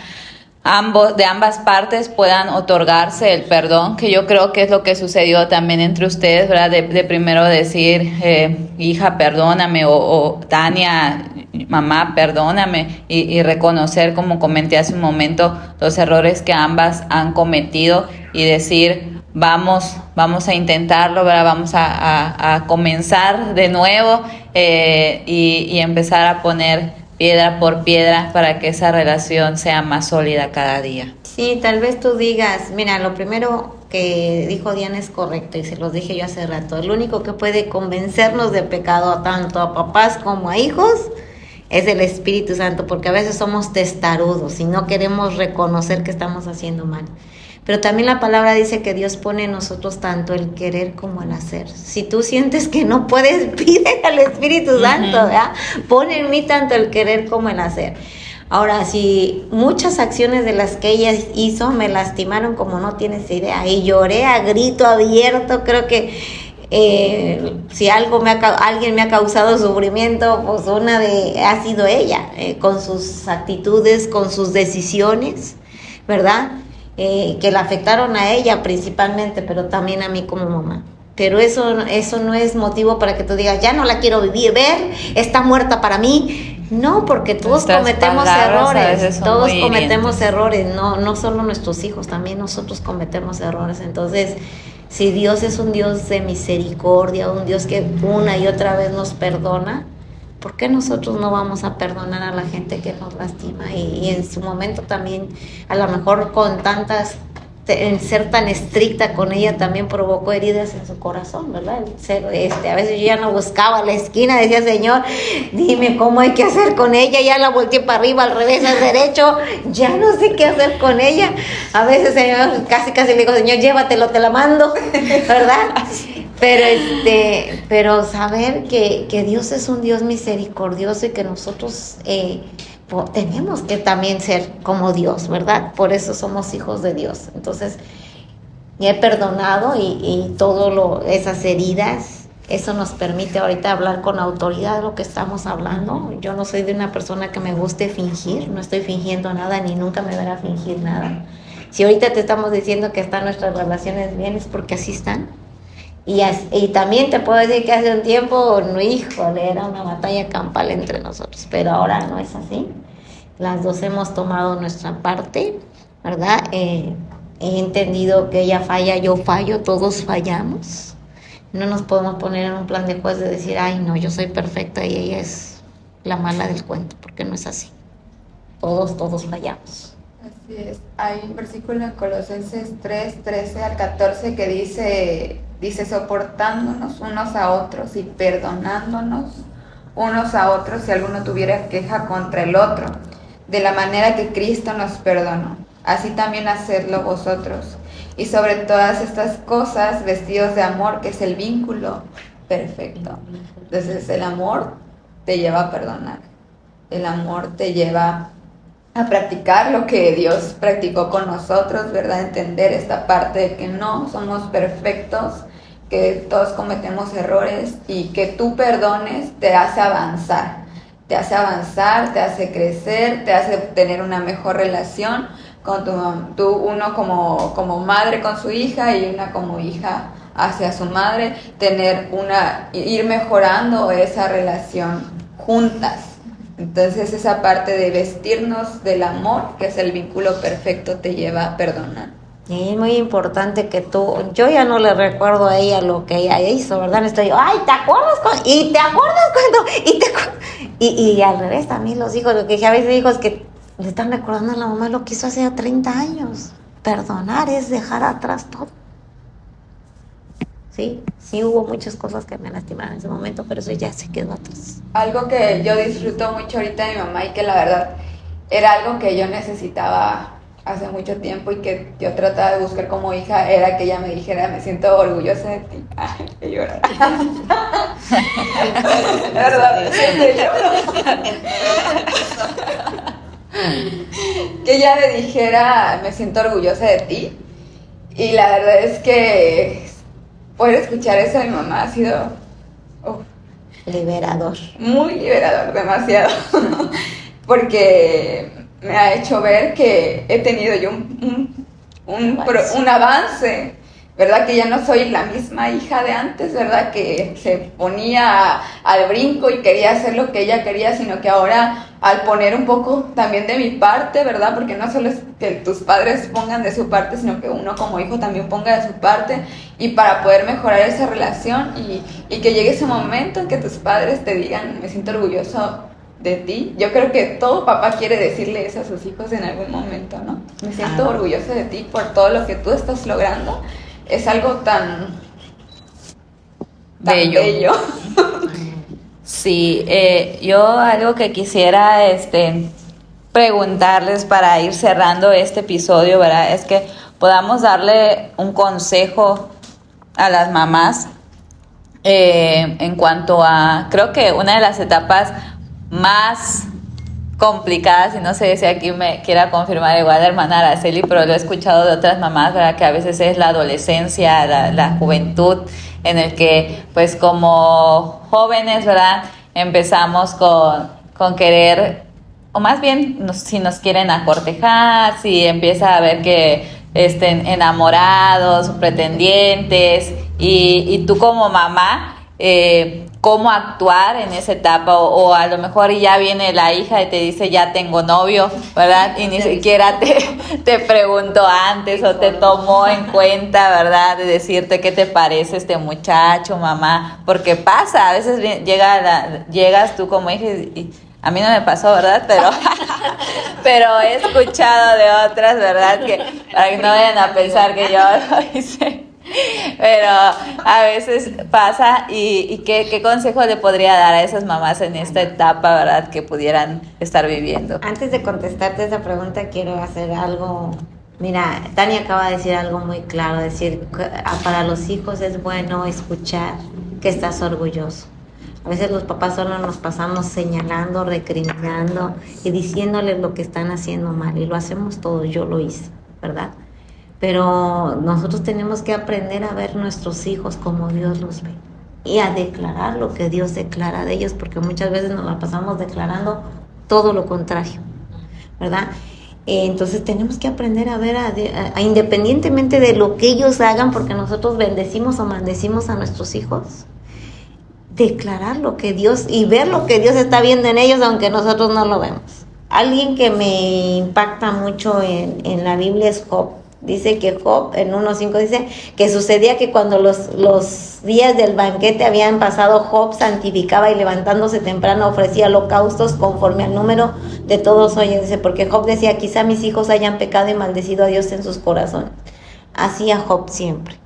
de ambas partes puedan otorgarse el perdón, que yo creo que es lo que sucedió también entre ustedes, ¿verdad? De primero decir, hija, perdóname, o Tania, mamá, perdóname, y reconocer, como comenté hace un momento, los errores que ambas han cometido, y decir, vamos a intentarlo, ¿verdad? Vamos a comenzar de nuevo, y empezar a poner piedra por piedra para que esa relación sea más sólida cada día. Sí, tal vez tú digas, mira, lo primero que dijo Diana es correcto, y se los dije yo hace rato, el único que puede convencernos de pecado tanto a papás como a hijos es el Espíritu Santo, porque a veces somos testarudos y no queremos reconocer que estamos haciendo mal. Pero también la palabra dice que Dios pone en nosotros tanto el querer como el hacer. Si tú sientes que no puedes, pide al Espíritu Santo, ¿verdad? Pone en mí tanto el querer como el hacer. Ahora, si muchas acciones de las que ella hizo me lastimaron como no tienes idea, y lloré a grito abierto, creo que si alguien me ha causado sufrimiento, pues ha sido ella, con sus actitudes, con sus decisiones, ¿verdad? Que la afectaron a ella principalmente, pero también a mí como mamá. Pero eso no es motivo para que tú digas, ya no la quiero ver, está muerta para mí. No, porque todos cometemos errores, todos cometemos errores, no solo nuestros hijos, también nosotros cometemos errores. Entonces, si Dios es un Dios de misericordia, un Dios que una y otra vez nos perdona, ¿por qué nosotros no vamos a perdonar a la gente que nos lastima? Y en su momento también, a lo mejor en ser tan estricta con ella también provocó heridas en su corazón, ¿verdad? A veces yo ya no buscaba la esquina, decía, Señor, dime cómo hay que hacer con ella, ya la volteé para arriba, al revés, al derecho, ya no sé qué hacer con ella. A veces, Señor, casi le digo, Señor, llévatelo, te la mando, ¿verdad? Pero saber que Dios es un Dios misericordioso y que nosotros tenemos que también ser como Dios, ¿verdad? Por eso somos hijos de Dios. Entonces, he perdonado y esas heridas, eso nos permite ahorita hablar con autoridad de lo que estamos hablando. Yo no soy de una persona que me guste fingir, no estoy fingiendo nada ni nunca me verá fingir nada. Si ahorita te estamos diciendo que están nuestras relaciones bien, es porque así están. Y también te puedo decir que hace un tiempo, híjole, era una batalla campal entre nosotros, pero ahora no es así. Las dos hemos tomado nuestra parte, ¿verdad? He entendido que ella falla, yo fallo, todos fallamos. No nos podemos poner en un plan de juez de decir, ay, no, yo soy perfecta y ella es la mala del cuento, porque no es así. Todos fallamos. Así es. Hay un versículo en Colosenses 3, 13 al 14 que dice, Dice, soportándonos unos a otros y perdonándonos unos a otros si alguno tuviera queja contra el otro, de la manera que Cristo nos perdonó. Así también hacedlo vosotros. Y sobre todas estas cosas, vestidos de amor, que es el vínculo perfecto. Entonces el amor te lleva a perdonar. El amor te lleva a practicar lo que Dios practicó con nosotros, ¿verdad? Entender esta parte de que no somos perfectos, que todos cometemos errores y que tú perdones te hace avanzar. Te hace avanzar, te hace crecer, te hace tener una mejor relación con uno como madre con su hija y una como hija hacia su madre, ir mejorando esa relación juntas. Entonces esa parte de vestirnos del amor, que es el vínculo perfecto, te lleva a perdonar. Y es muy importante que yo ya no le recuerdo a ella lo que ella hizo, ¿verdad? Estoy yo, ay, ¿te acuerdas cuando? ¿Y te acuerdas cuando? Y al revés, también los hijos, lo que dije a veces hijos que le están recordando a la mamá lo que hizo hace 30 años. Perdonar es dejar atrás todo. Sí hubo muchas cosas que me lastimaron en ese momento, pero eso ya se quedó atrás. Algo que yo disfruto mucho ahorita de mi mamá y que la verdad era algo que yo necesitaba hace mucho tiempo y que yo trataba de buscar como hija, era que ella me dijera, me siento orgullosa de ti. Ay, que llorar. ¿Verdad? Que ella me dijera, me siento orgullosa de ti. Y la verdad es que poder escuchar eso de mi mamá ha sido liberador. Muy liberador, demasiado. Porque me ha hecho ver que he tenido yo un avance, ¿verdad? Que ya no soy la misma hija de antes, ¿verdad? Que se ponía al brinco y quería hacer lo que ella quería, sino que ahora al poner un poco también de mi parte, ¿verdad? Porque no solo es que tus padres pongan de su parte, sino que uno como hijo también ponga de su parte, y para poder mejorar esa relación y que llegue ese momento en que tus padres te digan, me siento orgulloso de ti. Yo creo que todo papá quiere decirle eso a sus hijos en algún momento, ¿no? Me siento orgullosa de ti por todo lo que tú estás logrando. Es algo tan bello. Sí, yo algo que quisiera preguntarles para ir cerrando este episodio, ¿verdad? Es que podamos darle un consejo a las mamás en cuanto a, creo que una de las etapas más complicadas, y no sé si aquí me quiera confirmar igual la hermana Araceli, pero lo he escuchado de otras mamás, ¿verdad? Que a veces es la adolescencia, la juventud, en el que pues como jóvenes, ¿verdad? Empezamos con querer, o más bien si nos quieren acortejar, si empieza a ver que estén enamorados, pretendientes, y tú como mamá, cómo actuar en esa etapa, o a lo mejor ya viene la hija y te dice ya tengo novio, ¿verdad? Y ni siquiera te preguntó antes o te tomó en cuenta, ¿verdad? De decirte qué te parece este muchacho, mamá, porque pasa, a veces llegas tú como hija y a mí no me pasó, ¿verdad? Pero he escuchado de otras, ¿verdad? Que para que no vayan a pensar que yo lo hice. Pero a veces pasa. ¿Y qué consejo le podría dar a esas mamás en esta etapa, verdad, que pudieran estar viviendo? Antes de contestarte esa pregunta, quiero hacer algo. Mira, Tania acaba de decir algo muy claro, decir que para los hijos es bueno escuchar que estás orgulloso. A veces los papás solo nos pasamos señalando, recriminando y diciéndoles lo que están haciendo mal, y lo hacemos todos, yo lo hice, ¿verdad? Pero nosotros tenemos que aprender a ver nuestros hijos como Dios los ve y a declarar lo que Dios declara de ellos, porque muchas veces nos la pasamos declarando todo lo contrario, ¿verdad? Entonces tenemos que aprender a ver, independientemente de lo que ellos hagan, porque nosotros bendecimos o maldecimos a nuestros hijos, declarar lo que Dios y ver lo que Dios está viendo en ellos, aunque nosotros no lo vemos. Alguien que me impacta mucho en la Biblia es Job. Dice que Job, en 1:5 dice que sucedía que cuando los días del banquete habían pasado, Job santificaba y levantándose temprano ofrecía holocaustos conforme al número de todos hoy. Dice, porque Job decía, quizá mis hijos hayan pecado y maldecido a Dios en sus corazones. Hacía Job siempre.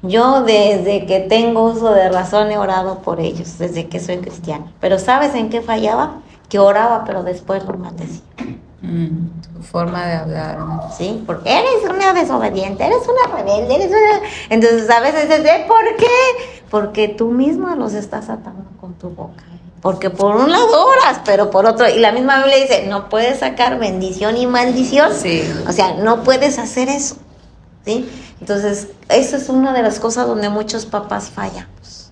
Yo desde que tengo uso de razón he orado por ellos, desde que soy cristiana. Pero ¿sabes en qué fallaba? Que oraba, pero después los maldecía. Tu forma de hablar, ¿no? Sí, porque eres una desobediente, eres una rebelde, eres una... Entonces a veces es de, ¿por qué? Porque tú misma los estás atando con tu boca. Porque por un lado oras, pero por otro... Y la misma Biblia dice, no puedes sacar bendición y maldición. Sí. O sea, no puedes hacer eso, ¿sí? Entonces, eso es una de las cosas donde muchos papás fallamos.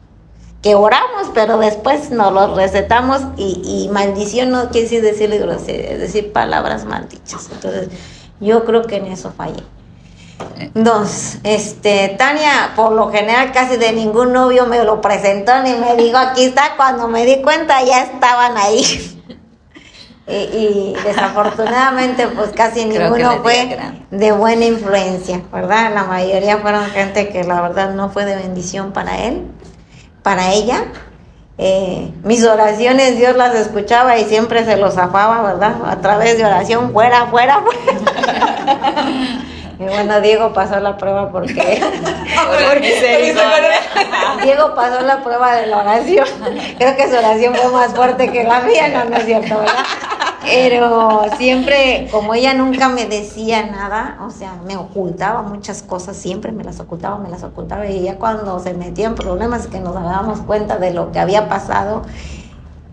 Que oramos, pero después nos lo recetamos y maldición no quiere decir decirle grosería, es decir, palabras maldichas. Entonces, yo creo que en eso fallé. Entonces, Tania, por lo general casi de ningún novio me lo presentó ni me dijo, aquí está, cuando me di cuenta ya estaban ahí. y desafortunadamente pues casi ninguno fue de buena influencia, ¿verdad? La mayoría fueron gente que la verdad no fue de bendición para él, para ella. Mis oraciones Dios las escuchaba y siempre se los zafaba, ¿verdad? A través de oración, fuera. Y bueno, Diego pasó la prueba porque Diego pasó la prueba de la oración. Creo que su oración fue más fuerte que la mía, no es cierto, ¿verdad? Pero siempre, como ella nunca me decía nada, o sea, me ocultaba muchas cosas, siempre me las ocultaba, y ya cuando se metía en problemas que nos dábamos cuenta de lo que había pasado,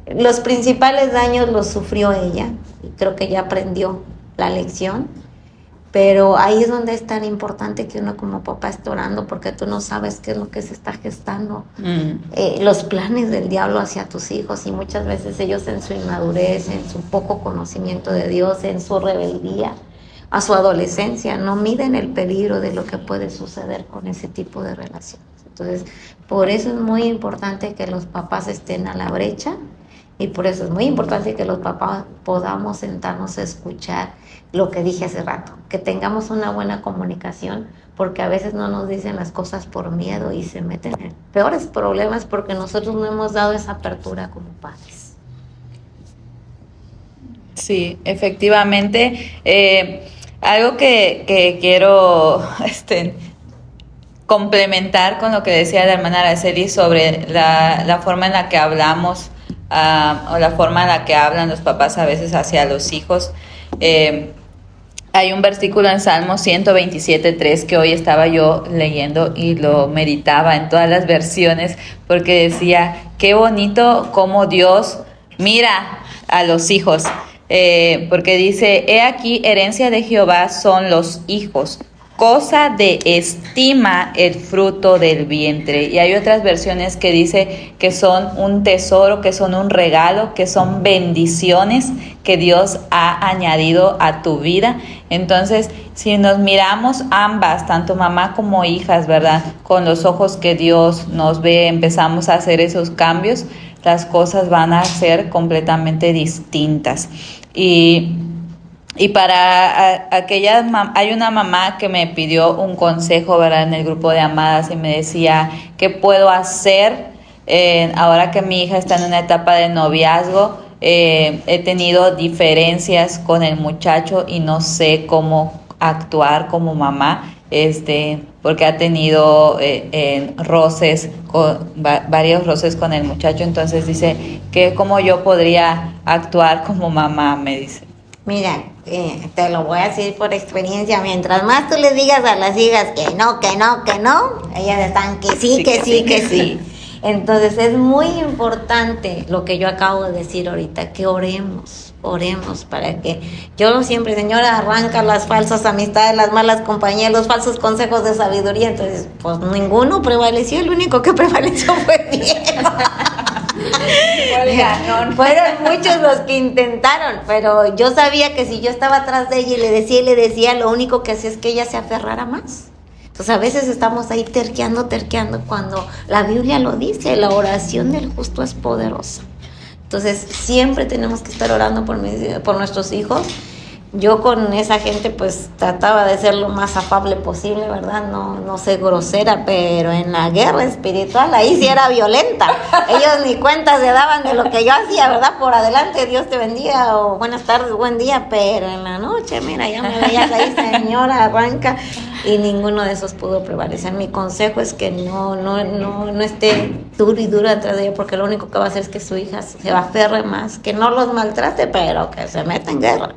los principales daños los sufrió ella, y creo que ella aprendió la lección. Pero ahí es donde es tan importante que uno como papá esté orando, porque tú no sabes qué es lo que se está gestando. Los planes del diablo hacia tus hijos, y muchas veces ellos en su inmadurez, en su poco conocimiento de Dios, en su rebeldía, a su adolescencia, no miden el peligro de lo que puede suceder con ese tipo de relaciones. Entonces, por eso es muy importante que los papás estén a la brecha, y por eso es muy importante que los papás podamos sentarnos a escuchar lo que dije hace rato, que tengamos una buena comunicación, porque a veces no nos dicen las cosas por miedo y se meten en peores problemas porque nosotros no hemos dado esa apertura como padres. Sí, efectivamente. Algo que quiero complementar con lo que decía la hermana Araceli sobre la forma en la que hablamos o la forma en la que hablan los papás a veces hacia los hijos. Hay un versículo en Salmo 127:3 que hoy estaba yo leyendo y lo meditaba en todas las versiones, porque decía, qué bonito cómo Dios mira a los hijos, porque dice, he aquí, herencia de Jehová son los hijos, cosa de estima el fruto del vientre. Y hay otras versiones que dice que son un tesoro, que son un regalo, que son bendiciones que Dios ha añadido a tu vida. Entonces, si nos miramos ambas, tanto mamá como hijas, ¿verdad? Con los ojos que Dios nos ve, empezamos a hacer esos cambios, las cosas van a ser completamente distintas. Y para aquellas, hay una mamá que me pidió un consejo, ¿verdad? En el grupo de amadas, y me decía, ¿qué puedo hacer ahora que mi hija está en una etapa de noviazgo? He tenido diferencias con el muchacho y no sé cómo actuar como mamá, porque ha tenido roces, varios roces con el muchacho. Entonces dice, ¿cómo yo podría actuar como mamá? Me dice. Mira, te lo voy a decir por experiencia, mientras más tú le digas a las hijas que no, ellas están que sí. Entonces es muy importante lo que yo acabo de decir ahorita, que oremos para que yo siempre, Señora, arranca las falsas amistades, las malas compañías, los falsos consejos de sabiduría. Entonces, pues ninguno prevaleció, el único que prevaleció fue Diego. Fueron muchos los que intentaron, pero yo sabía que si yo estaba atrás de ella y le decía, lo único que hacía es que ella se aferrara más. Entonces a veces estamos ahí terqueando cuando la Biblia lo dice, la oración del justo es poderosa. Entonces siempre tenemos que estar orando por nuestros hijos. Yo con esa gente pues trataba de ser lo más afable posible, ¿verdad? No sé, grosera, pero en la guerra espiritual ahí sí era violenta. Ellos ni cuenta se daban de lo que yo hacía, ¿verdad? Por adelante, Dios te bendiga, o buenas tardes, buen día, pero en la noche, mira, ya me veías ahí, señora, arranca. y ninguno de esos pudo prevalecer. Mi consejo es que no esté duro y duro atrás de ella, porque lo único que va a hacer es que su hija se aferre más, que no los maltrate, pero que se meta en guerra.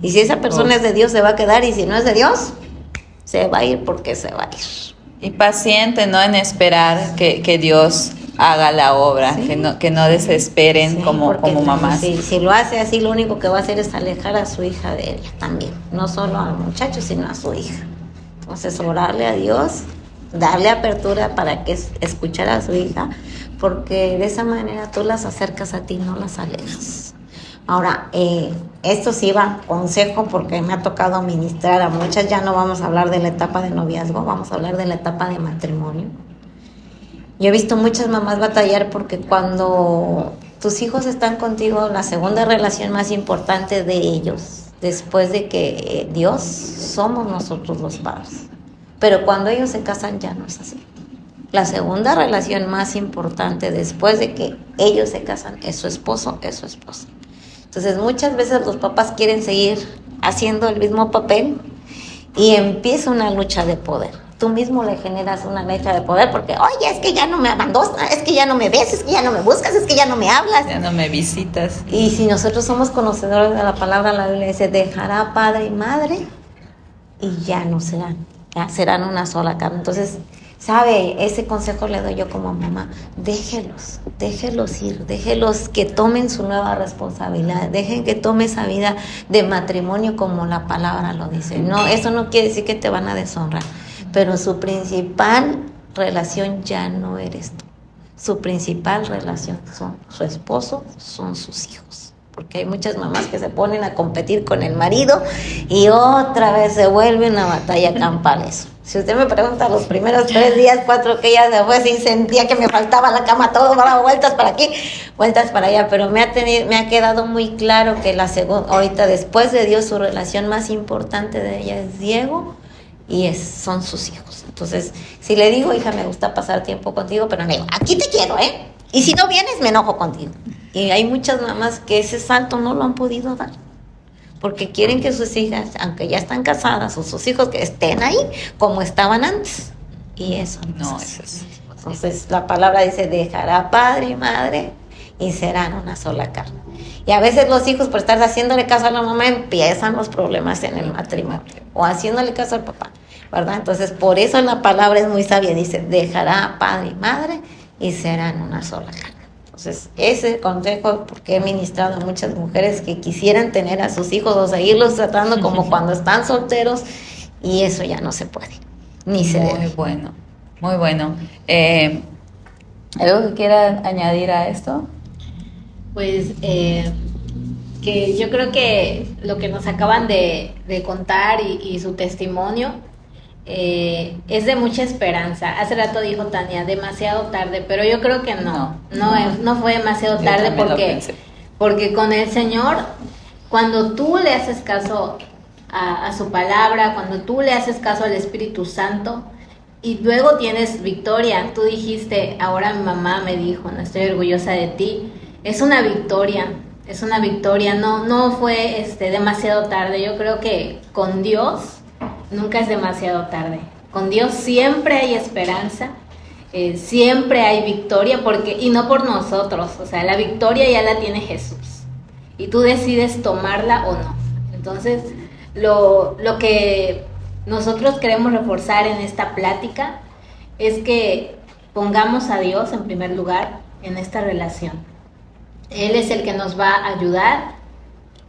Y si esa persona es de Dios, se va a quedar, y si no es de Dios, se va a ir porque se va a ir. Y paciente, ¿no? En esperar que Dios haga la obra, Sí. que no desesperen Sí, como porque mamás. si lo hace así, lo único que va a hacer es alejar a su hija de ella también, no solo al muchacho, sino a su hija. Entonces, orarle a Dios, darle apertura para que escuchar a su hija, porque de esa manera tú las acercas a ti, no las alejas. Ahora, esto sí va consejo, porque me ha tocado ministrar a muchas. Ya no vamos a hablar de la etapa de noviazgo, vamos a hablar de la etapa de matrimonio. Yo he visto muchas mamás batallar porque cuando tus hijos están contigo, la segunda relación más importante de ellos, después de que Dios, somos nosotros los padres. Pero cuando ellos se casan ya no es así. La segunda relación más importante después de que ellos se casan es su esposo, es su esposa. Entonces muchas veces los papás quieren seguir haciendo el mismo papel y empieza una lucha de poder. Tú mismo le generas una lucha de poder porque, oye, es que ya no me abandonas, es que ya no me ves, es que ya no me buscas, es que ya no me hablas. Ya no me visitas. Y si nosotros somos conocedores de la palabra, la Biblia dice, dejará padre y madre y ya no serán, ya serán una sola carne. Entonces, ¿sabe? Ese consejo le doy yo como mamá. Déjelos ir, déjelos que tomen su nueva responsabilidad, dejen que tome esa vida de matrimonio como la palabra lo dice. No, eso no quiere decir que te van a deshonrar, pero su principal relación ya no eres tú. Su principal relación son su esposo, son sus hijos. Porque hay muchas mamás que se ponen a competir con el marido y otra vez se vuelve una batalla campal eso. Si usted me pregunta los primeros 3 días, 4 que ella se fue, sí sentía que me faltaba la cama, todo, daba vueltas para aquí, vueltas para allá, pero me ha quedado muy claro que ahorita después de Dios, su relación más importante de ella es Diego y son sus hijos. Entonces, si le digo, hija, me gusta pasar tiempo contigo, pero me digo, aquí te quiero, y si no vienes, me enojo contigo. Y hay muchas mamás que ese salto no lo han podido dar, porque quieren que sus hijas, aunque ya están casadas, o sus hijos que estén ahí como estaban antes. Y eso no es así. Entonces la palabra dice, dejará padre y madre y serán una sola carne. Y a veces los hijos, por estar haciéndole caso a la mamá, empiezan los problemas en el matrimonio, o haciéndole caso al papá, ¿verdad? Entonces por eso la palabra es muy sabia, dice, dejará padre y madre y serán una sola carne. Entonces, ese consejo, porque he ministrado a muchas mujeres que quisieran tener a sus hijos o seguirlos tratando como cuando están solteros, y eso ya no se puede, ni se debe. Muy bueno, muy bueno. ¿Algo que quiera añadir a esto? Pues que yo creo que lo que nos acaban de contar y su testimonio es de mucha esperanza. Hace rato dijo Tania, demasiado tarde, pero yo creo que no fue demasiado tarde, porque con el Señor, cuando tú le haces caso a su palabra, cuando tú le haces caso al Espíritu Santo y luego tienes victoria, tú dijiste, ahora mi mamá me dijo, no estoy orgullosa de ti, es una victoria, no fue demasiado tarde. Yo creo que con Dios nunca es demasiado tarde. Con Dios siempre hay esperanza, siempre hay victoria, y no por nosotros, o sea, la victoria ya la tiene Jesús y tú decides tomarla o no. Entonces, lo que nosotros queremos reforzar en esta plática es que pongamos a Dios en primer lugar en esta relación. Él es el que nos va a ayudar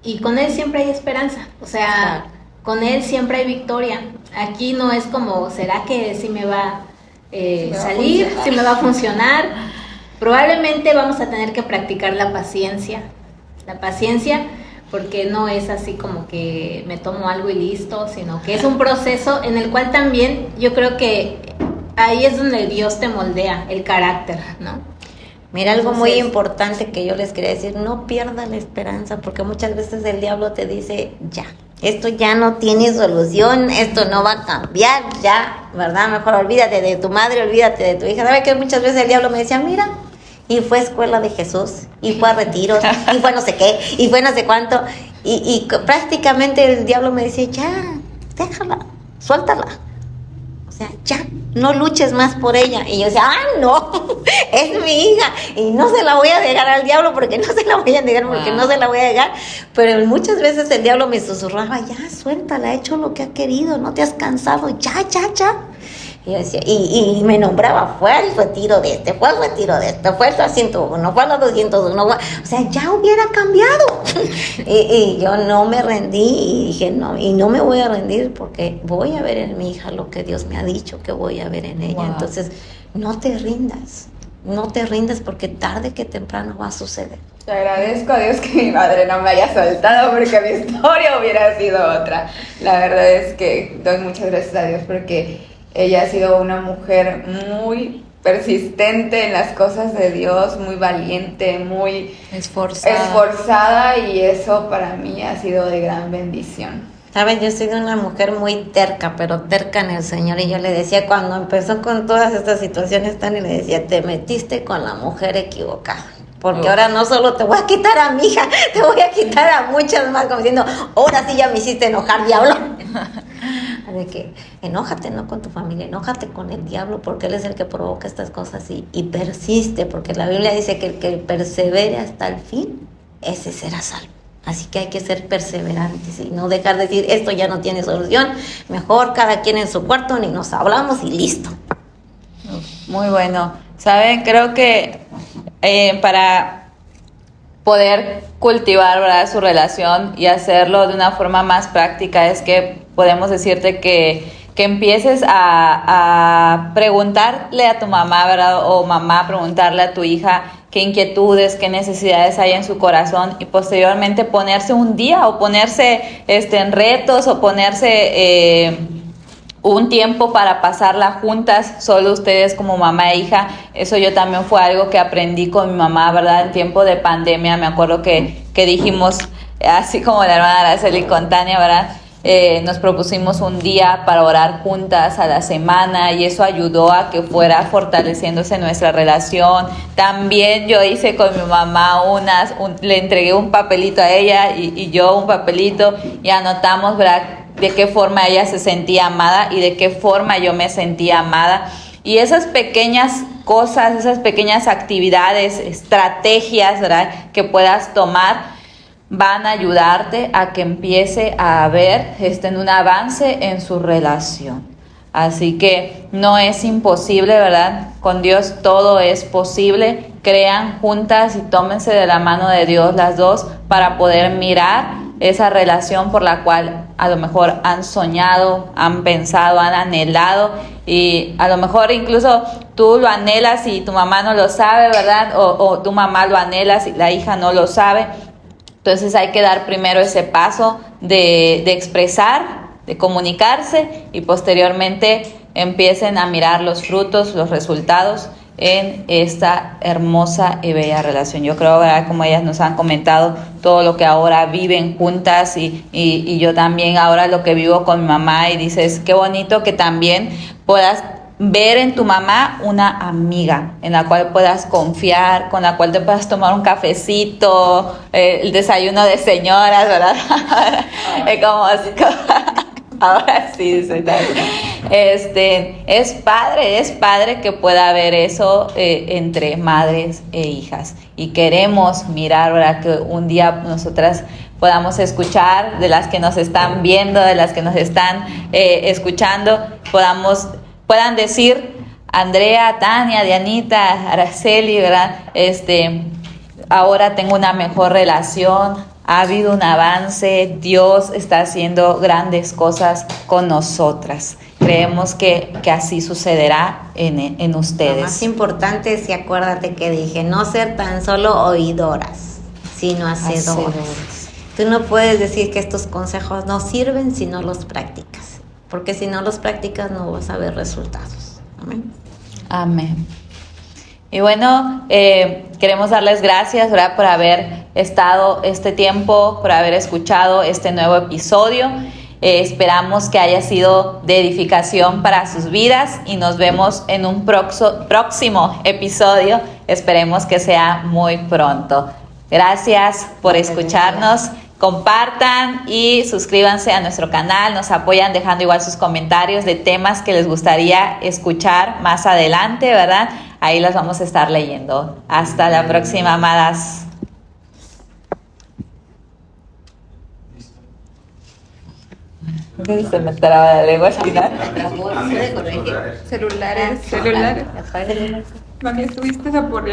y con Él siempre hay esperanza, o sea, con Él siempre hay victoria. Aquí no es como, ¿será que sí me va a salir? ¿Sí me va a funcionar? Probablemente vamos a tener que practicar la paciencia, porque no es así como que me tomo algo y listo, sino que es un proceso en el cual también yo creo que ahí es donde Dios te moldea el carácter, ¿no? Mira, algo muy importante que yo les quería decir, no pierda la esperanza, porque muchas veces el diablo te dice, ya, esto ya no tiene solución, esto no va a cambiar, ya, ¿verdad? Mejor olvídate de tu madre, olvídate de tu hija. ¿Sabe que muchas veces el diablo me decía, mira, y fue a escuela de Jesús, y fue a retiros, y fue no sé qué, y fue no sé cuánto, y prácticamente el diablo me decía, ya, déjala, suéltala, sea, ya, no luches más por ella. Y yo decía, no, es mi hija y no se la voy a dejar al diablo porque no se la voy a dejar, porque no se la voy a dejar. Pero muchas veces el diablo me susurraba, ya, suéltala, ha hecho lo que ha querido, no te has cansado, ya. Y yo decía, y me nombraba, fue al retiro de este, fue al retiro de este, fue al 101, fue al 201, o sea, ya hubiera cambiado. y yo no me rendí y dije, no, y no me voy a rendir porque voy a ver en mi hija lo que Dios me ha dicho que voy a ver en ella. Wow. Entonces, no te rindas porque tarde que temprano va a suceder. Le agradezco a Dios que mi madre no me haya soltado porque mi historia hubiera sido otra. La verdad es que doy muchas gracias a Dios porque ella ha sido una mujer muy persistente en las cosas de Dios, muy valiente, muy esforzada y eso para mí ha sido de gran bendición. Sabes, yo soy una mujer muy terca, pero terca en el Señor. Y yo le decía, cuando empezó con todas estas situaciones, Tani, le decía, te metiste con la mujer equivocada. Porque ahora no solo te voy a quitar a mi hija, te voy a quitar a muchas más, como diciendo, ahora sí ya me hiciste enojar, diablo. De que enójate no con tu familia, enójate con el diablo, porque él es el que provoca estas cosas y persiste, porque la Biblia dice que el que persevere hasta el fin, ese será salvo. Así que hay que ser perseverantes y no dejar de decir, esto ya no tiene solución, mejor cada quien en su cuarto, ni nos hablamos y listo. Muy bueno. Saben, creo que para poder cultivar, ¿verdad?, su relación y hacerlo de una forma más práctica es que podemos decirte que empieces a preguntarle a tu mamá, ¿verdad?, o mamá preguntarle a tu hija qué inquietudes, qué necesidades hay en su corazón y posteriormente ponerse un día o ponerse en retos o ponerse un tiempo para pasarla juntas, solo ustedes como mamá e hija. Eso yo también fue algo que aprendí con mi mamá, ¿verdad? En tiempo de pandemia, me acuerdo que dijimos, así como la hermana Araceli con Tania, ¿verdad? Nos propusimos un día para orar juntas a la semana y eso ayudó a que fuera fortaleciéndose nuestra relación. También yo hice con mi mamá le entregué un papelito a ella y yo un papelito y anotamos, ¿verdad?, de qué forma ella se sentía amada y de qué forma yo me sentía amada. Y esas pequeñas cosas, esas pequeñas actividades, estrategias, ¿verdad?, que puedas tomar, van a ayudarte a que empiece a haber un avance en su relación. Así que no es imposible, ¿verdad? Con Dios todo es posible. Crean juntas y tómense de la mano de Dios las dos para poder mirar esa relación por la cual a lo mejor han soñado, han pensado, han anhelado y a lo mejor incluso tú lo anhelas y tu mamá no lo sabe, ¿verdad? O tu mamá lo anhelas y la hija no lo sabe. Entonces hay que dar primero ese paso de expresar, de comunicarse y posteriormente empiecen a mirar los frutos, los resultados en esta hermosa y bella relación. Yo creo, ¿verdad?, como ellas nos han comentado, todo lo que ahora viven juntas y yo también ahora lo que vivo con mi mamá y dices, qué bonito que también puedas ver en tu mamá una amiga en la cual puedas confiar, con la cual te puedas tomar un cafecito, el desayuno de señoras, ¿verdad? Ahora sí, es padre que pueda haber eso entre madres e hijas y queremos mirar, ¿verdad?, que un día nosotras podamos escuchar de las que nos están viendo, de las que nos están escuchando, puedan decir, Andrea, Tania, Dianita, Araceli, ¿verdad? Ahora tengo una mejor relación, ha habido un avance, Dios está haciendo grandes cosas con nosotras. Creemos que así sucederá en ustedes. Lo más importante es, y acuérdate que dije, no ser tan solo oidoras, sino hacedoras. Tú no puedes decir que estos consejos no sirven si no los practicas, porque si no los practicas no vas a ver resultados. Amén. Amén. Y bueno, queremos darles gracias, ¿verdad?, por haber estado este tiempo, por haber escuchado este nuevo episodio. Esperamos que haya sido de edificación para sus vidas y nos vemos en un próximo episodio. Esperemos que sea muy pronto. Gracias por escucharnos compartan y suscríbanse a nuestro canal, nos apoyan dejando igual sus comentarios de temas que les gustaría escuchar más adelante, ¿verdad? Ahí las vamos a estar leyendo. Hasta la próxima, amadas. Se me traba la lengua al final. Celulares. Mami, estuviste a por